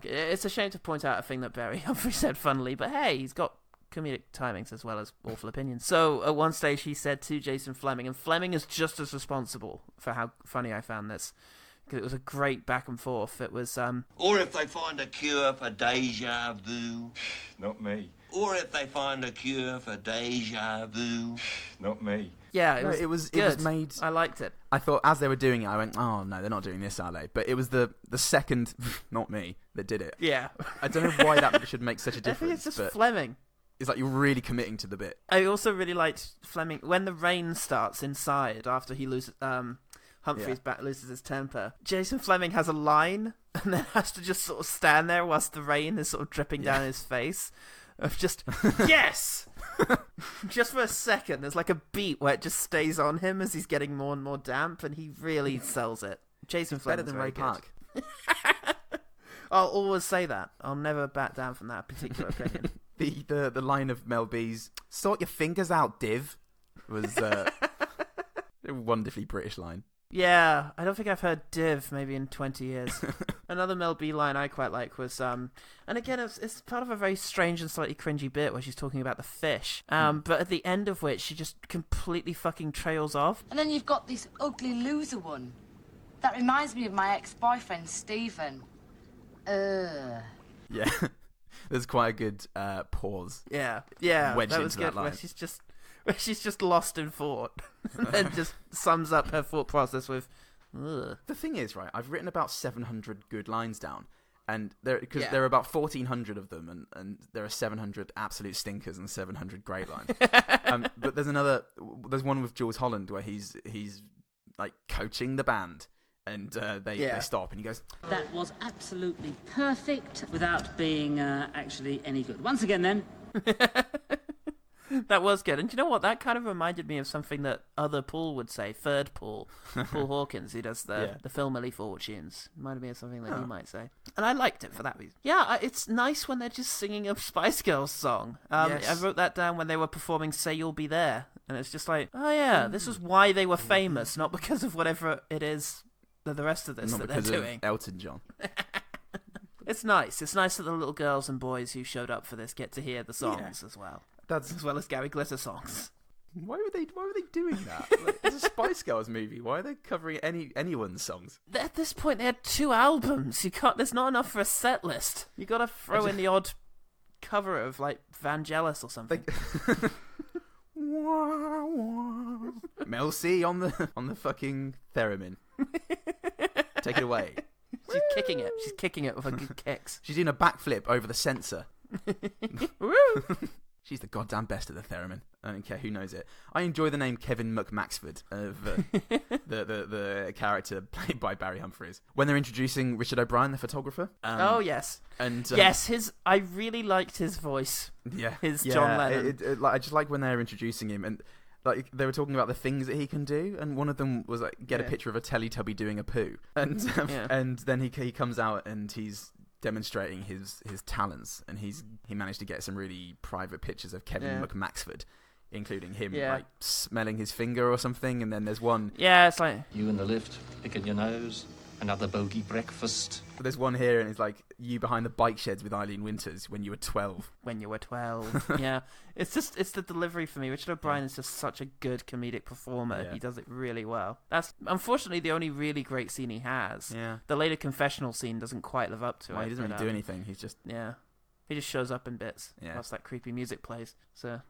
it's a shame to point out a thing that Barry Humphrey said funnily, but hey, he's got comedic timings as well as awful opinions. So at one stage he said to Jason Fleming, and Fleming is just as responsible for how funny I found this, because it was a great back and forth. It was or if they find a cure for deja vu. Not me. Or if they find a cure for deja vu. Not me. Yeah, it was made. I liked it. I thought as they were doing it, I went, "Oh no, they're not doing this, are they?" But it was the second, not me, that did it. Yeah, I don't know why that should make such a difference. I think it's just Fleming. It's like you're really committing to the bit. I also really liked Fleming when the rain starts inside after he loses. Humphrey's back loses his temper. Jason Fleming has a line and then has to just sort of stand there whilst the rain is sort of dripping down his face. Of just yes, just for a second. There's like a beat where it just stays on him as he's getting more and more damp, and he really sells it. Jason Fleming's better than Ray Park. I'll always say that. I'll never back down from that particular opinion. The line of Mel B's "Sort your fingers out, div" was a wonderfully British line. Yeah, I don't think I've heard div maybe in 20 years. Another Mel B line I quite like was, and again, it's part of a very strange and slightly cringy bit where she's talking about the fish, but at the end of which she just completely fucking trails off. And then you've got this ugly loser one. That reminds me of my ex-boyfriend, Stephen. Yeah. There's quite a good pause. Yeah, wedged that was into good. that line. Where she's just lost in thought, and then just sums up her thought process with, ugh. The thing is, right, I've written about 700 good lines down, and there are about 1,400 of them, and there are 700 absolute stinkers and 700 great lines. But there's one with Jules Holland where he's like coaching the band. And they stop, and he goes, That was absolutely perfect without being actually any good. Once again, then. That was good. And do you know what? That kind of reminded me of something that other Paul would say, third Paul Hawkins, who does the film Ellie Fortunes. Reminded me of something that he might say. And I liked it for that reason. Yeah, it's nice when they're just singing a Spice Girls song. Yes. I wrote that down when they were performing Say You'll Be There. And it's just like, oh yeah, this is why they were famous, not because of whatever it is that the rest of this not that they're because doing. of Elton John. It's nice. It's nice that the little girls and boys who showed up for this get to hear the songs as well. As well as Gary Glitter songs. Why were they doing that? Like, it's a Spice Girls movie. Why are they covering anyone's songs? At this point, they had 2 albums. There's not enough for a set list. You got to throw in the odd cover of like Vangelis or something. Mel C on the fucking theremin. Take it away. She's kicking it. She's kicking it with her good kicks. She's doing a backflip over the sensor. Woo! She's the goddamn best at the theremin. I don't care who knows it. I enjoy the name Kevin McMaxford of the character played by Barry Humphries when they're introducing Richard O'Brien, the photographer. Oh yes, and yes, I really liked his voice. Yeah, John Lennon. I just like when they're introducing him, and like they were talking about the things that he can do, and one of them was like get a picture of a Teletubby doing a poo, and then he comes out and he's demonstrating his talents, and he managed to get some really private pictures of Kevin McMaxford, including him like smelling his finger or something, and then there's one it's like You in the lift, picking your nose, another bogey breakfast. There's one here, and it's like you behind the bike sheds with Eileen Winters when you were 12. Yeah, it's the delivery for me. Richard O'Brien is just such a good comedic performer. He does it really well. That's unfortunately the only really great scene he has. The later confessional scene doesn't quite live up to it. He doesn't really do anything. He's just he just shows up in bits whilst that creepy music plays. So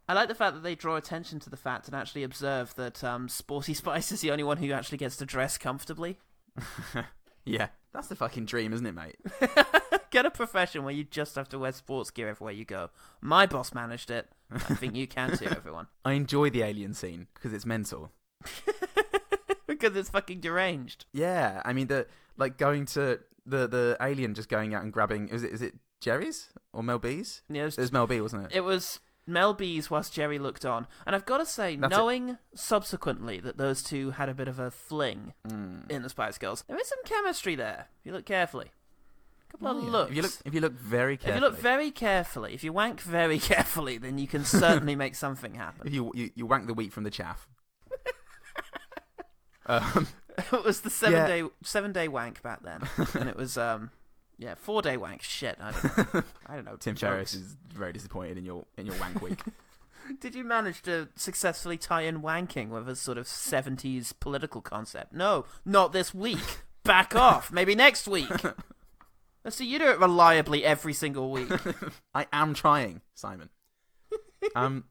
I like the fact that they draw attention to the fact and actually observe that Sporty Spice is the only one who actually gets to dress comfortably. Yeah, that's the fucking dream, isn't it, mate? Get a profession where you just have to wear sports gear everywhere you go. My boss managed it. I think you can too, everyone. I enjoy the alien scene because it's mental. Because it's fucking deranged. Yeah, I mean going to the alien just going out and grabbing. Is it Jerry's or Mel B's? Yeah, it was Mel B, wasn't it? It was Mel B's whilst Jerry looked on. And I've got to say, knowing subsequently that those two had a bit of a fling in the Spice Girls, there is some chemistry there, if you look carefully. A couple of looks. If you look very carefully. If you look very carefully, if you wank very carefully, then you can certainly make something happen. If you wank the wheat from the chaff. It was the 7-day wank back then. And it was... 4-day wank. Shit, I don't know. Tim Ferriss is very disappointed in your wank week. Did you manage to successfully tie in wanking with a sort of 70s political concept? No, not this week. Back off. Maybe next week. Let's see, you do it reliably every single week. I am trying, Simon. But Simon.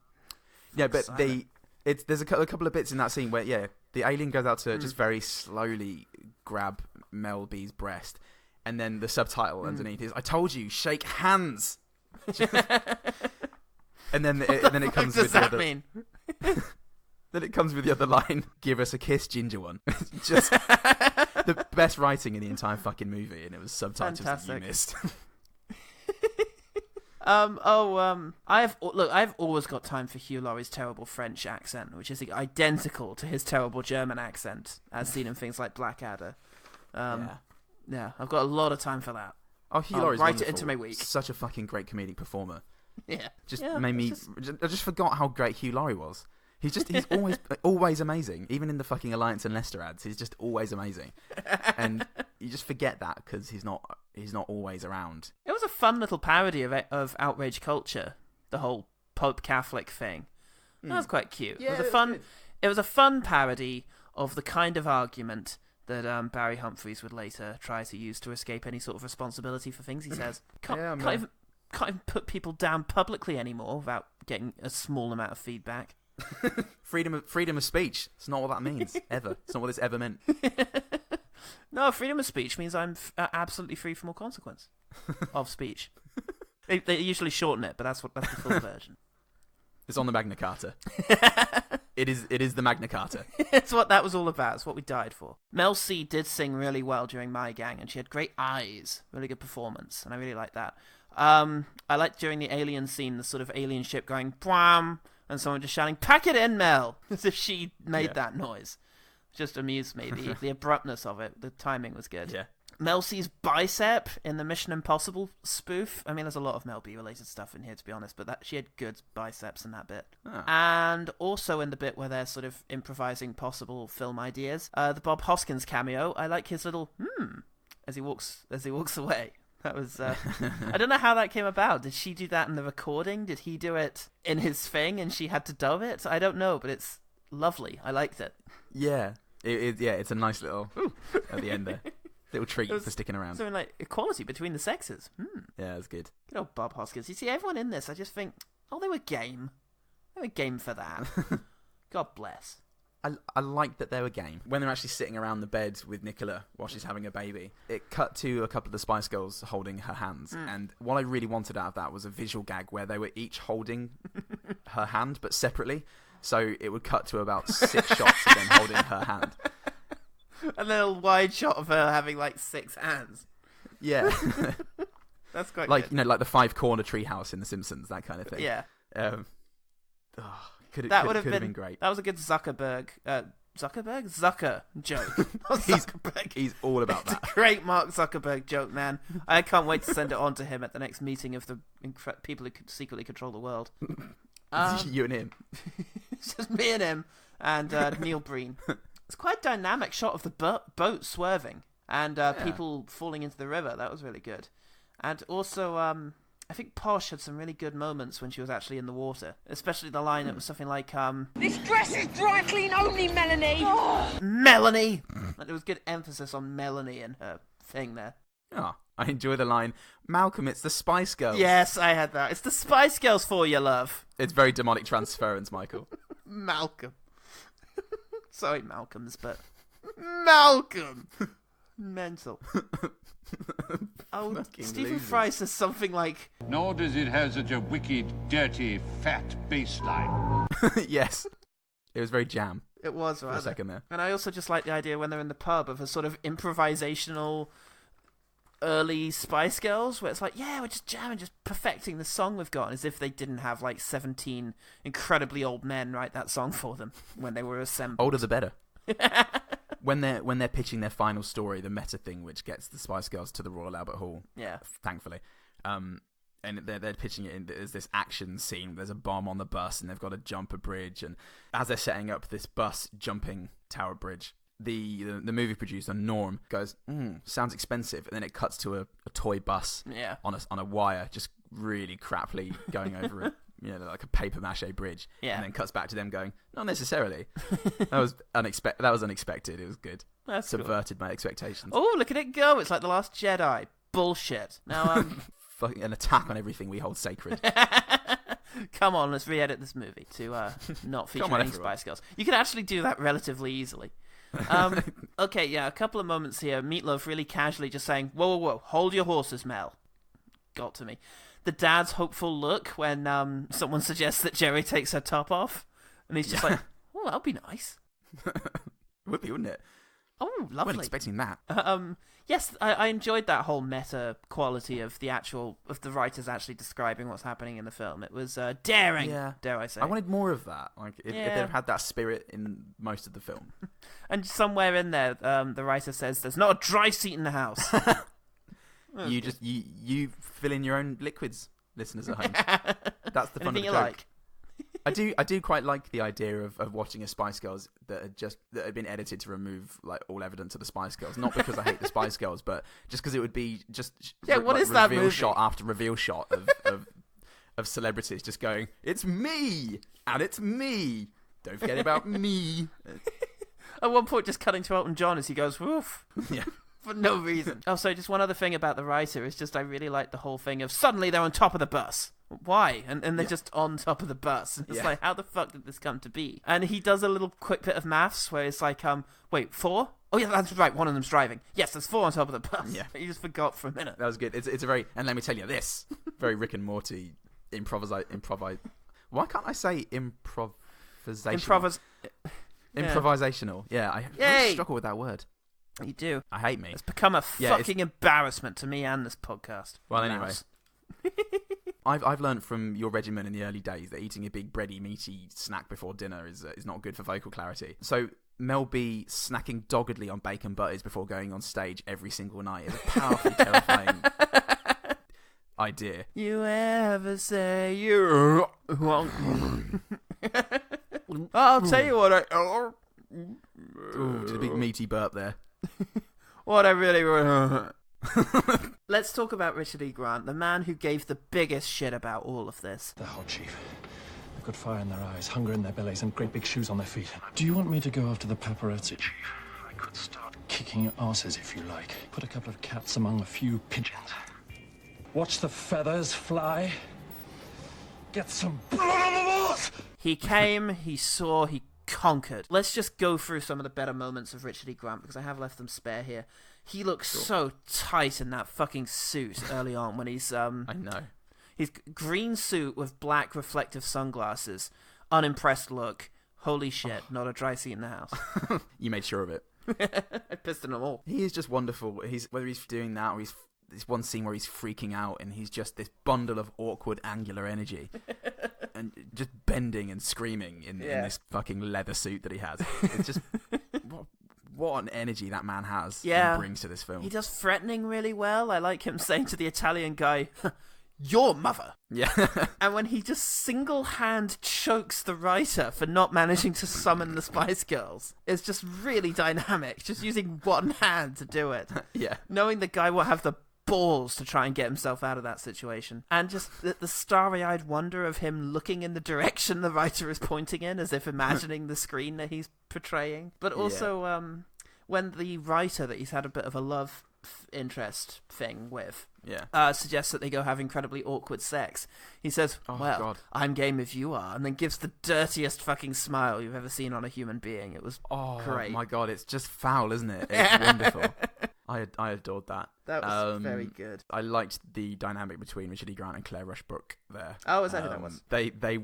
there's a couple of bits in that scene where the alien goes out to just very slowly grab Mel B's breast. And then the subtitle underneath is, "I told you, shake hands." and then it comes with the other. Mean? Then it comes with the other line, "Give us a kiss, ginger one." Just the best writing in the entire fucking movie, and it was subtitles that you missed. I've always got time for Hugh Laurie's terrible French accent, which is identical to his terrible German accent, as seen in things like Blackadder. Yeah, I've got a lot of time for that. Oh, Hugh I'll Laurie's write wonderful. it into my week. Such a fucking great comedic performer. Yeah. Made me. I just forgot how great Hugh Laurie was. He's always amazing. Even in the fucking Alliance and Leicester ads, he's just always amazing. And you just forget that because he's not always around. It was a fun little parody of outrage culture, the whole Pope Catholic thing. That was quite cute. Yeah, it was a fun parody of the kind of argument that Barry Humphries would later try to use to escape any sort of responsibility for things he says. Can't even put people down publicly anymore without getting a small amount of feedback. Freedom of speech. It's not what that means, ever. It's not what it's ever meant. No, freedom of speech means I'm absolutely free from all consequence of speech. They usually shorten it, but that's the full version. It's on the Magna Carta. It is the Magna Carta. It's what that was all about. It's what we died for. Mel C did sing really well during My Gang, and she had great eyes. Really good performance, and I really liked that. I liked during the alien scene, the sort of alien ship going bwam, and someone just shouting, "Pack it in, Mel!" as if she made that noise. Just amused me. The abruptness of it. The timing was good. Yeah. Mel C's bicep in the Mission Impossible spoof. I mean, there's a lot of Mel B related stuff in here, to be honest, but she had good biceps in that bit. Oh. And also in the bit where they're sort of improvising possible film ideas, the Bob Hoskins cameo. I like his little as he walks away. That was I don't know how that came about. Did she do that in the recording? Did he do it in his thing and she had to dub it? I don't know, but it's lovely. I liked it. Yeah, it's a nice little at the end there. Little treat for sticking around. Something like equality between the sexes. Yeah, it's good. Good old Bob Hoskins. You see, everyone in this, I just think, they were game. They were game for that. God bless. I like that they were game. When they're actually sitting around the bed with Nicola while she's having a baby, it cut to a couple of the Spice Girls holding her hands. And what I really wanted out of that was a visual gag where they were each holding her hand, but separately. So it would cut to about 6 shots of them holding her hand. A little wide shot of her having like 6 hands. Yeah. That's quite like, good. Like the 5-corner treehouse in The Simpsons, that kind of thing. Yeah. Could have been great. That was a good Zucker joke. He's all about that. It's a great Mark Zuckerberg joke, man. I can't wait to send it on to him at the next meeting of the people who could secretly control the world. You and him. It's just me and him and Neil Breen. It's quite a dynamic shot of the boat swerving and people falling into the river. That was really good. And also, I think Posh had some really good moments when she was actually in the water. Especially the line that was something like, This dress is dry clean only, Melanie! Oh. Melanie! There was good emphasis on Melanie and her thing there. Oh, I enjoy the line, Malcolm, it's the Spice Girls. Yes, I had that. It's the Spice Girls for you, love. It's very demonic transference, Michael. Malcolm. Sorry, Malcolms, but... Malcolm! Mental. Stephen Fry says something like... Nor does it have such a wicked, dirty, fat baseline. Yes. It was very jam. It was, for a second there. And I also just like the idea when they're in the pub of a sort of improvisational early Spice Girls, where it's like, yeah, we're just jamming, just perfecting the song we've got, as if they didn't have like 17 incredibly old men write that song for them when they were assembled. Older the better. When they're pitching their final story, the meta thing, which gets the Spice Girls to the Royal Albert Hall, thankfully, and they're pitching it in as this action scene. There's a bomb on the bus, and they've got to jump a bridge. And as they're setting up this bus jumping Tower Bridge, the movie producer Norm goes, "Sounds expensive," and then it cuts to a toy bus on a wire, just really crappily going over it. Like a paper mache bridge, and then cuts back to them going, "Not necessarily." That was unexpected. It was good. That's subverted my expectations. Oh, look at it go! It's like The Last Jedi. Bullshit. Now, fucking an attack on everything we hold sacred. Come on, let's re-edit this movie to not feature any Spice Girls. You can actually do that relatively easily. Okay, a couple of moments here. Meatloaf really casually just saying, "Whoa, hold your horses, Mel." Got to me. The dad's hopeful look when someone suggests that Jerry takes her top off. And he's just like, "Oh, that'll be nice." Would be, wouldn't it? Oh, lovely. I wasn't expecting that. Yes, I enjoyed that whole meta quality of the writers actually describing what's happening in the film. It was daring, dare I say. I wanted more of that. Like if they'd had that spirit in most of the film. And somewhere in there, the writer says, "There's not a dry seat in the house." You fill in your own liquids, listeners at home. That's the fun of the Anything you joke. like. I do quite like the idea of watching a Spice Girls that had been edited to remove like all evidence of the Spice Girls. Not because I hate the Spice Girls, but just because it would be what is that reveal movie? shot after reveal shot of celebrities just going, "It's me and it's me. Don't forget about me." At one point, just cutting to Elton John as he goes, "Woof." Yeah. For no reason. Oh, so just one other thing about the writer is just I really like the whole thing of suddenly they're on top of the bus. Why? And they're just on top of the bus. And it's like, how the fuck did this come to be? And he does a little quick bit of maths where it's like, wait, 4? Oh yeah, that's right, one of them's driving. Yes, there's 4 on top of the bus. Yeah. You just forgot for a minute. That was good. It's a very, and let me tell you this, very Rick and Morty improvisational. Why can't I say improvisational? Improvisational. Yeah, I really struggle with that word. You do. I hate me. It's become a fucking embarrassment to me and this podcast. Well, anyway. I've learned from your regimen in the early days that eating a big bready, meaty snack before dinner is not good for vocal clarity. So Mel B snacking doggedly on bacon butters before going on stage every single night is a powerfully terrifying idea. You ever say you I'll tell you what Ooh, did a big meaty burp there. What I really want. Let's talk about Richard E. Grant, the man who gave the biggest shit about all of this. The whole chief. They've got fire in their eyes, hunger in their bellies, and great big shoes on their feet. Do you want me to go after the paparazzi, chief? I could start kicking your asses if you like. Put a couple of cats among a few pigeons. Watch the feathers fly. Get some blood on the walls! He came, he saw, he conquered. Let's just go through some of the better moments of Richard E. Grant because I have left them spare here. He looks so tight in that fucking suit early on when he's I know. His green suit with black reflective sunglasses. Unimpressed look. Holy shit, not a dry seat in the house. You made sure of it. I pissed in them all. He is just wonderful. Whether he's doing that or he's this one scene where he's freaking out and he's just this bundle of awkward angular energy and just bending and screaming in this fucking leather suit that he has. It's just what an energy that man has and brings to this film. He does threatening really well. I like him saying to the Italian guy, "Your mother." Yeah. And when he just single-hand chokes the writer for not managing to summon the Spice Girls, it's just really dynamic. Just using one hand to do it. Yeah. Knowing the guy will have the balls to try and get himself out of that situation. And just the starry-eyed wonder of him looking in the direction the writer is pointing in, as if imagining the screen that he's portraying. But also, when the writer that he's had a bit of a love interest thing with suggests that they go have incredibly awkward sex, he says, God, I'm game if you are, and then gives the dirtiest fucking smile you've ever seen on a human being. It was great. Oh my God, it's just foul, isn't it? It's wonderful. I adored that. That was very good. I liked the dynamic between Richard E. Grant and Claire Rushbrook there. Oh, is that who that was? They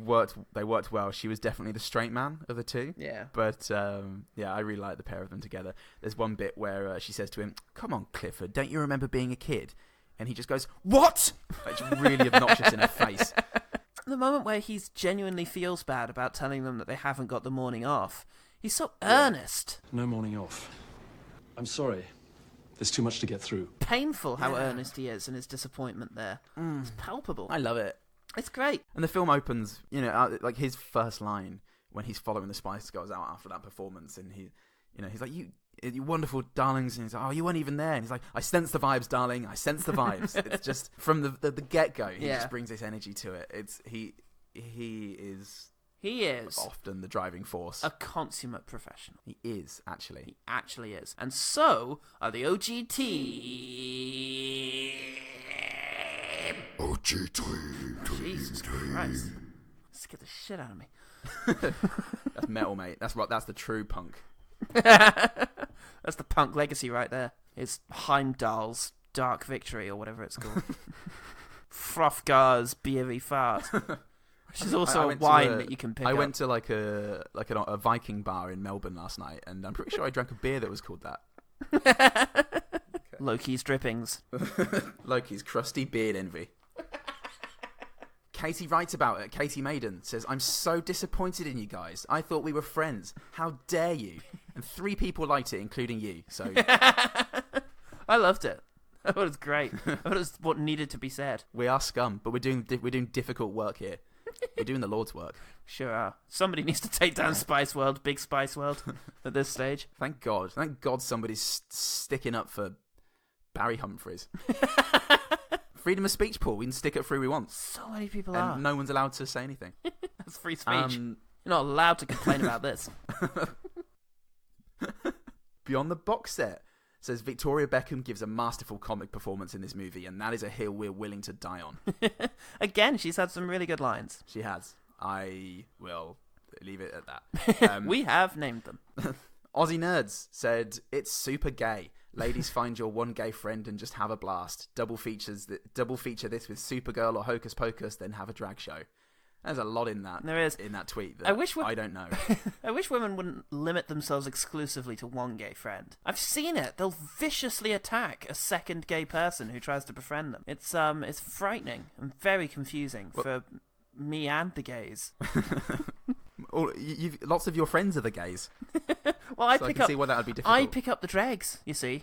worked well. She was definitely the straight man of the two. Yeah. But I really like the pair of them together. There's one bit where she says to him, "Come on, Clifford, don't you remember being a kid?" And he just goes, "What?" It's really obnoxious in her face. The moment where he genuinely feels bad about telling them that they haven't got the morning off. He's so earnest. No morning off. I'm sorry. There's too much to get through. Painful how earnest he is and his disappointment there. It's palpable. I love it. It's great. And the film opens, like his first line when he's following the Spice Girls out after that performance, and he's like, you wonderful darlings, and he's like, "Oh, you weren't even there," and he's like, "I sense the vibes, darling. I sense the vibes." It's just from the get go, he just brings this energy to it. It's he is often the driving force. A consummate professional. He is, actually. He actually is. And so are the OGT. Jesus Christ. Scared the shit out of me. That's metal, mate. That's right. That's the true punk. That's the punk legacy right there. It's Heimdall's Dark Victory or whatever it's called. Frofgar's Beery Fart. Which is also a wine that you can pick up. I went to a Viking bar in Melbourne last night, and I'm pretty sure I drank a beer that was called that. Loki's drippings. Loki's crusty beard envy. Katie writes about it. Katie Maiden says, I'm so disappointed in you guys. I thought we were friends. How dare you? And 3 people liked it, including you. So I loved it. I thought it was great. I thought it was what needed to be said. We are scum, but we're doing difficult work here. We're doing the Lord's work. Sure are. Somebody needs to take down Spice World, Big Spice World, at this stage. Thank God. Thank God somebody's sticking up for Barry Humphries. Freedom of speech, Paul. We can stick it through we want. So many people and are. No one's allowed to say anything. That's free speech. You're not allowed to complain about this. Beyond the box set says Victoria Beckham gives a masterful comic performance in this movie, and that is a hill we're willing to die on. Again, she's had some really good lines. She has. I will leave it at that. We have named them. Aussie Nerds said, it's super gay. Ladies, find your one gay friend and just have a blast. Double feature this with Supergirl or Hocus Pocus, then have a drag show. There's a lot in that. There is. In that tweet that I don't know. I wish women wouldn't limit themselves exclusively to one gay friend. I've seen it. They'll viciously attack a second gay person who tries to befriend them. It's frightening and very confusing for me and the gays. Lots of your friends are the gays. Well, I can see why that would be difficult. I pick up the dregs, you see.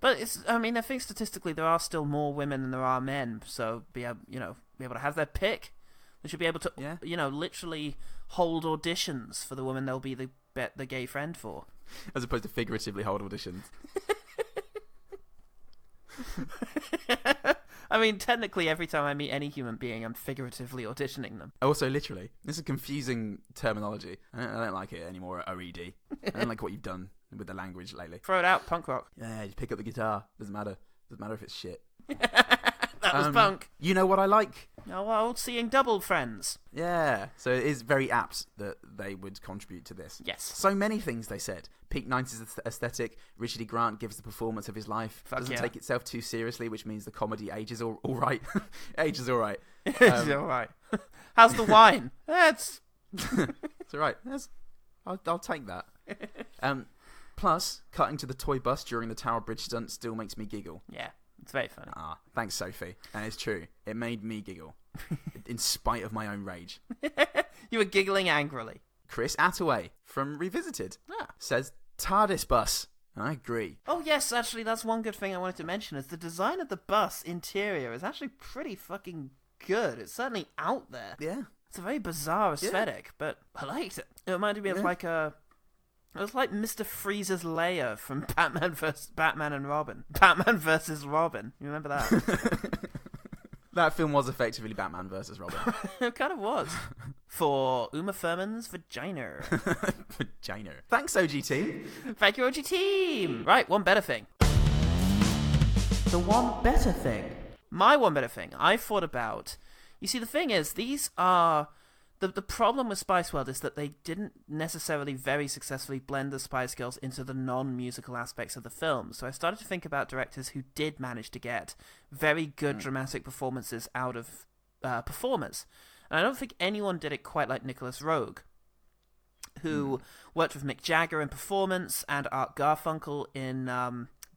But I think statistically there are still more women than there are men, so be able to have their pick. They should be able to, literally hold auditions for the woman they'll be the gay friend for, as opposed to figuratively hold auditions. I mean, technically, every time I meet any human being, I'm figuratively auditioning them. Also, literally. This is confusing terminology. I don't like it anymore at OED. I don't like what you've done with the language lately. Throw it out, punk rock. Yeah, just pick up the guitar. Doesn't matter. Doesn't matter if it's shit. That was punk. You know what I like? Oh, well, seeing double friends. Yeah, so it is very apt that they would contribute to this. Yes. So many things they said. Peak 90s aesthetic. Richard E. Grant gives the performance of his life. Doesn't take itself too seriously, which means the comedy ages all right. Ages all right. It's all right. How's the wine? It's all right. I'll take that. Plus, cutting to the toy bus during the Tower Bridge stunt still makes me giggle. Yeah. It's very funny. Thanks, Sophie. And it's true. It made me giggle. In spite of my own rage. You were giggling angrily. Chris Attaway from Revisited says, TARDIS bus. I agree. Oh, yes, actually, that's one good thing I wanted to mention, is the design of the bus interior is actually pretty fucking good. It's certainly out there. Yeah. It's a very bizarre aesthetic, but I liked it. It reminded me of it was like Mr. Freeze's lair from Batman and Robin. Batman versus Robin. You remember that? That film was effectively Batman versus Robin. It kind of was. For Uma Thurman's vagina. Vagina. Thanks, OG team. Thank you, OG team. Right, one better thing. The one better thing. My one better thing. I thought about... You see, the thing is, these are... The problem with Spice World is that they didn't necessarily very successfully blend the Spice Girls into the non-musical aspects of the film. So I started to think about directors who did manage to get very good dramatic performances out of performers. And I don't think anyone did it quite like Nicholas Roeg, who worked with Mick Jagger in Performance and Art Garfunkel in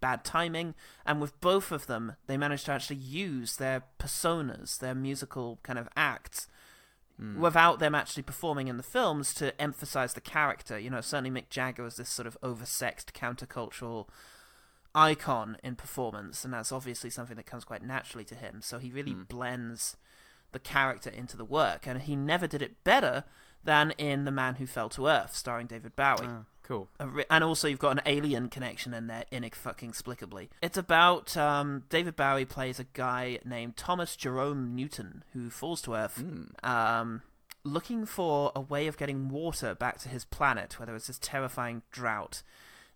Bad Timing. And with both of them, they managed to actually use their personas, their musical kind of acts, without them actually performing in the films to emphasize the character. You know, certainly Mick Jagger was this sort of oversexed countercultural icon in Performance, and that's obviously something that comes quite naturally to him. So he really blends the character into the work, and he never did it better than in The Man Who Fell to Earth, starring David Bowie. Cool. And also you've got an alien connection in there, inexplicably. It's about David Bowie plays a guy named Thomas Jerome Newton who falls to Earth looking for a way of getting water back to his planet, where there was this terrifying drought.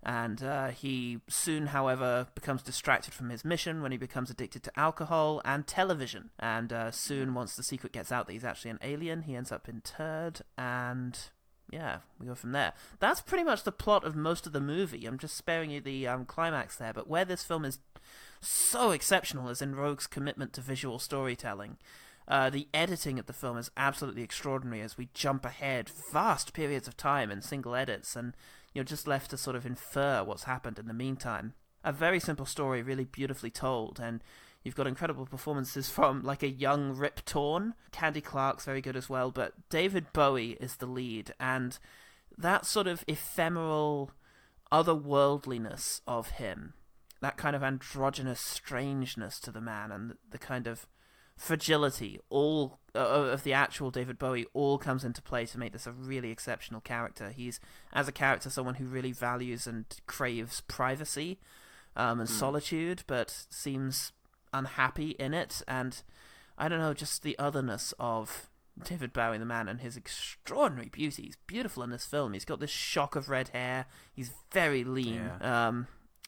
And he soon, however, becomes distracted from his mission when he becomes addicted to alcohol and television. And soon, once the secret gets out that he's actually an alien, he ends up interred, and yeah, we go from there. That's pretty much the plot of most of the movie. I'm just sparing you the climax there, but where this film is so exceptional is in Rogue's commitment to visual storytelling. The editing of the film is absolutely extraordinary as we jump ahead vast periods of time in single edits, and you're just left to sort of infer what's happened in the meantime. A very simple story, really beautifully told, and you've got incredible performances from, like, a young Rip Torn. Candy Clark's very good as well, but David Bowie is the lead, and that sort of ephemeral otherworldliness of him, that kind of androgynous strangeness to the man, and the kind of fragility all of the actual David Bowie all comes into play to make this a really exceptional character. He's, as a character, someone who really values and craves privacy and solitude, but seems unhappy in it, and I don't know, just the otherness of David Bowie the man and his extraordinary beauty. He's beautiful in this film. He's got this shock of red hair. He's very lean.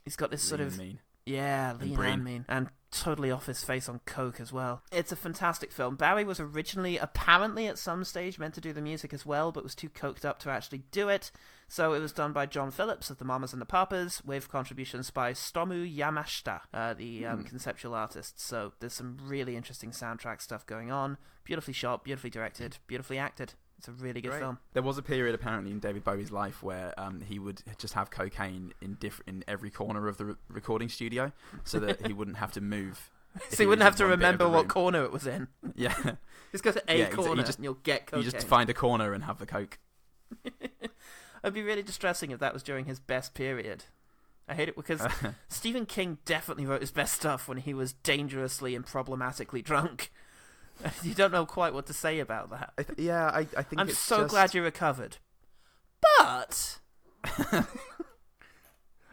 He's got this sort of mean. Yeah, lean and mean, and totally off his face on coke as well. It's a fantastic film. Bowie was originally, apparently at some stage, meant to do the music as well, but was too coked up to actually do it. So it was done by John Phillips of the Mamas and the Papas, with contributions by Stomu Yamashita, the conceptual artist. So there's some really interesting soundtrack stuff going on. Beautifully shot, beautifully directed, beautifully acted. It's a really good film. There was a period apparently in David Bowie's life where he would just have cocaine in every corner of the recording studio, so that he wouldn't have to move. So he wouldn't have to remember what corner it was in. Yeah, just go to a corner and you'll get cocaine. You just find a corner and have the coke. It'd be really distressing if that was during his best period. I hate it because Stephen King definitely wrote his best stuff when he was dangerously and problematically drunk. You don't know quite what to say about that. I think I'm it's so just... glad you recovered. But...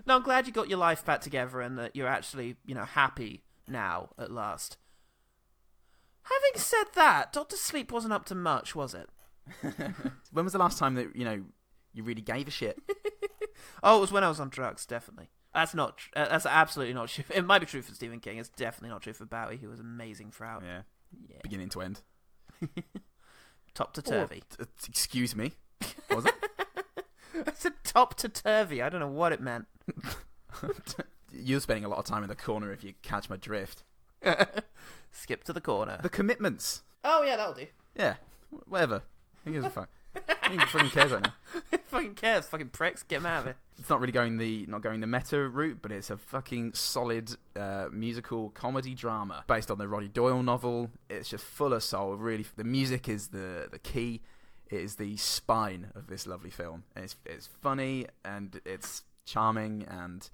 No, I'm glad you got your life back together and that you're actually, happy now, at last. Having said that, Dr. Sleep wasn't up to much, was it? When was the last time that, you really gave a shit? Oh, it was when I was on drugs, definitely. That's not. That's absolutely not true. It might be true for Stephen King. It's definitely not true for Bowie, who was amazing throughout. Yeah. Beginning to end. Top to turvy. Excuse me. What was it? I said top to turvy. I don't know what it meant. You're spending a lot of time in the corner if you catch my drift. Skip to the corner. The Commitments. Oh, yeah, that'll do. Yeah. Whatever. Who gives a fuck? Who fucking cares right now? Who fucking cares? Fucking pricks. Get them out of it. It's not really going the meta route, but it's a fucking solid musical comedy drama based on the Roddy Doyle novel. It's just full of soul. Really, the music is the key. It is the spine of this lovely film. And it's funny and it's charming and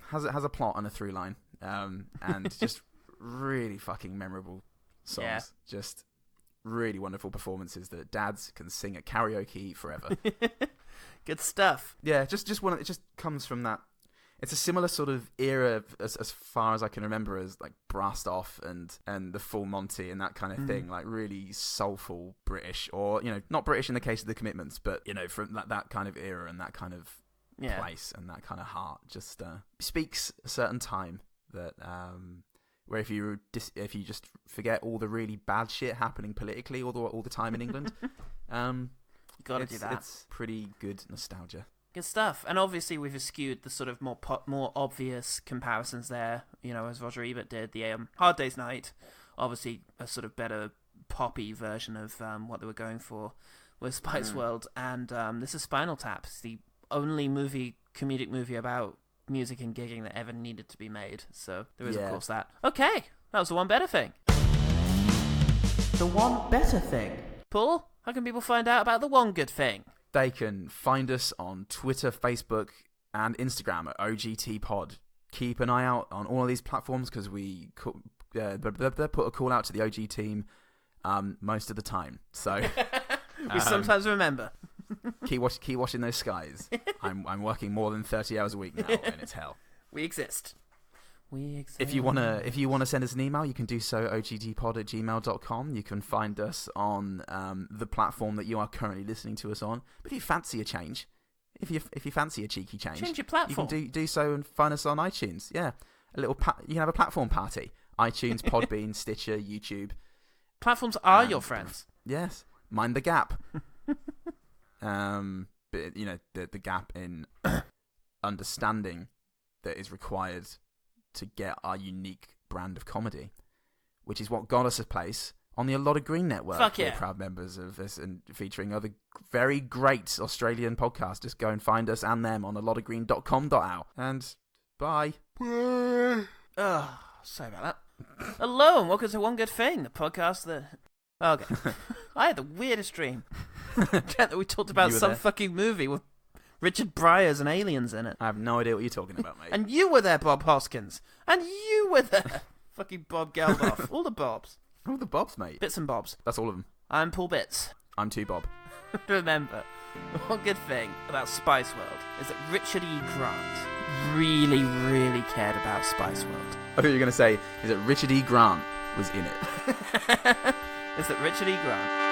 has a plot and a through line. And just really fucking memorable songs. Yeah. Just really wonderful performances that dads can sing at karaoke forever. Good stuff. Yeah, just one. It just comes from that. It's a similar sort of era as far as I can remember as like Brassed Off and the Full Monty and that kind of thing. Like really soulful British, or not British in the case of the Commitments, but from that kind of era and that kind of place and that kind of heart. Just speaks a certain time that where if you just forget all the really bad shit happening politically all the time in England. You gotta do that. It's pretty good nostalgia. Good stuff. And obviously we've eschewed the sort of more obvious comparisons there, as Roger Ebert did. The Hard Day's Night, obviously a sort of better poppy version of what they were going for with Spice World. And this is Spinal Tap. It's the only comedic movie about music and gigging that ever needed to be made. So there is, of course, that. Okay, that was the one better thing. The one better thing. Paul? How can people find out about the one good thing? They can find us on Twitter, Facebook, and Instagram at ogtpod. Keep an eye out on all of these platforms because we put a call out to the OG team most of the time. So we sometimes remember. keep watching those skies. I'm working more than 30 hours a week now, and it's hell. We exist. If you wanna send us an email, you can do so ogtpod@gmail.com. You can find us on the platform that you are currently listening to us on. But if you fancy a change, if you fancy a cheeky change your platform. You can do so and find us on iTunes. Yeah, you can have a platform party. iTunes, Podbean, Stitcher, YouTube. Platforms are your friends. Yes, mind the gap. But the gap in understanding that is required to get our unique brand of comedy, which is what got us a place on the A Lot of Green Network. Fuck yeah. We're proud members of this and featuring other very great Australian podcasts. Just go and find us and them on alotofgreen.com.au. And bye. Oh, sorry about that. Hello and welcome to One Good Thing, the podcast that... Okay. I had the weirdest dream. That we talked about some fucking movie with Richard Bryars and aliens in it. I have no idea what you're talking about, mate. And you were there, Bob Hoskins. And you were there. Fucking Bob Geldof. All the Bobs. All the Bobs, mate. Bits and Bobs. That's all of them. I'm Paul Bits. I'm 2 Bob. Remember, the one good thing about Spice World is that Richard E. Grant really, really cared about Spice World. I thought you were going to say, is that Richard E. Grant was in it. Is that Richard E. Grant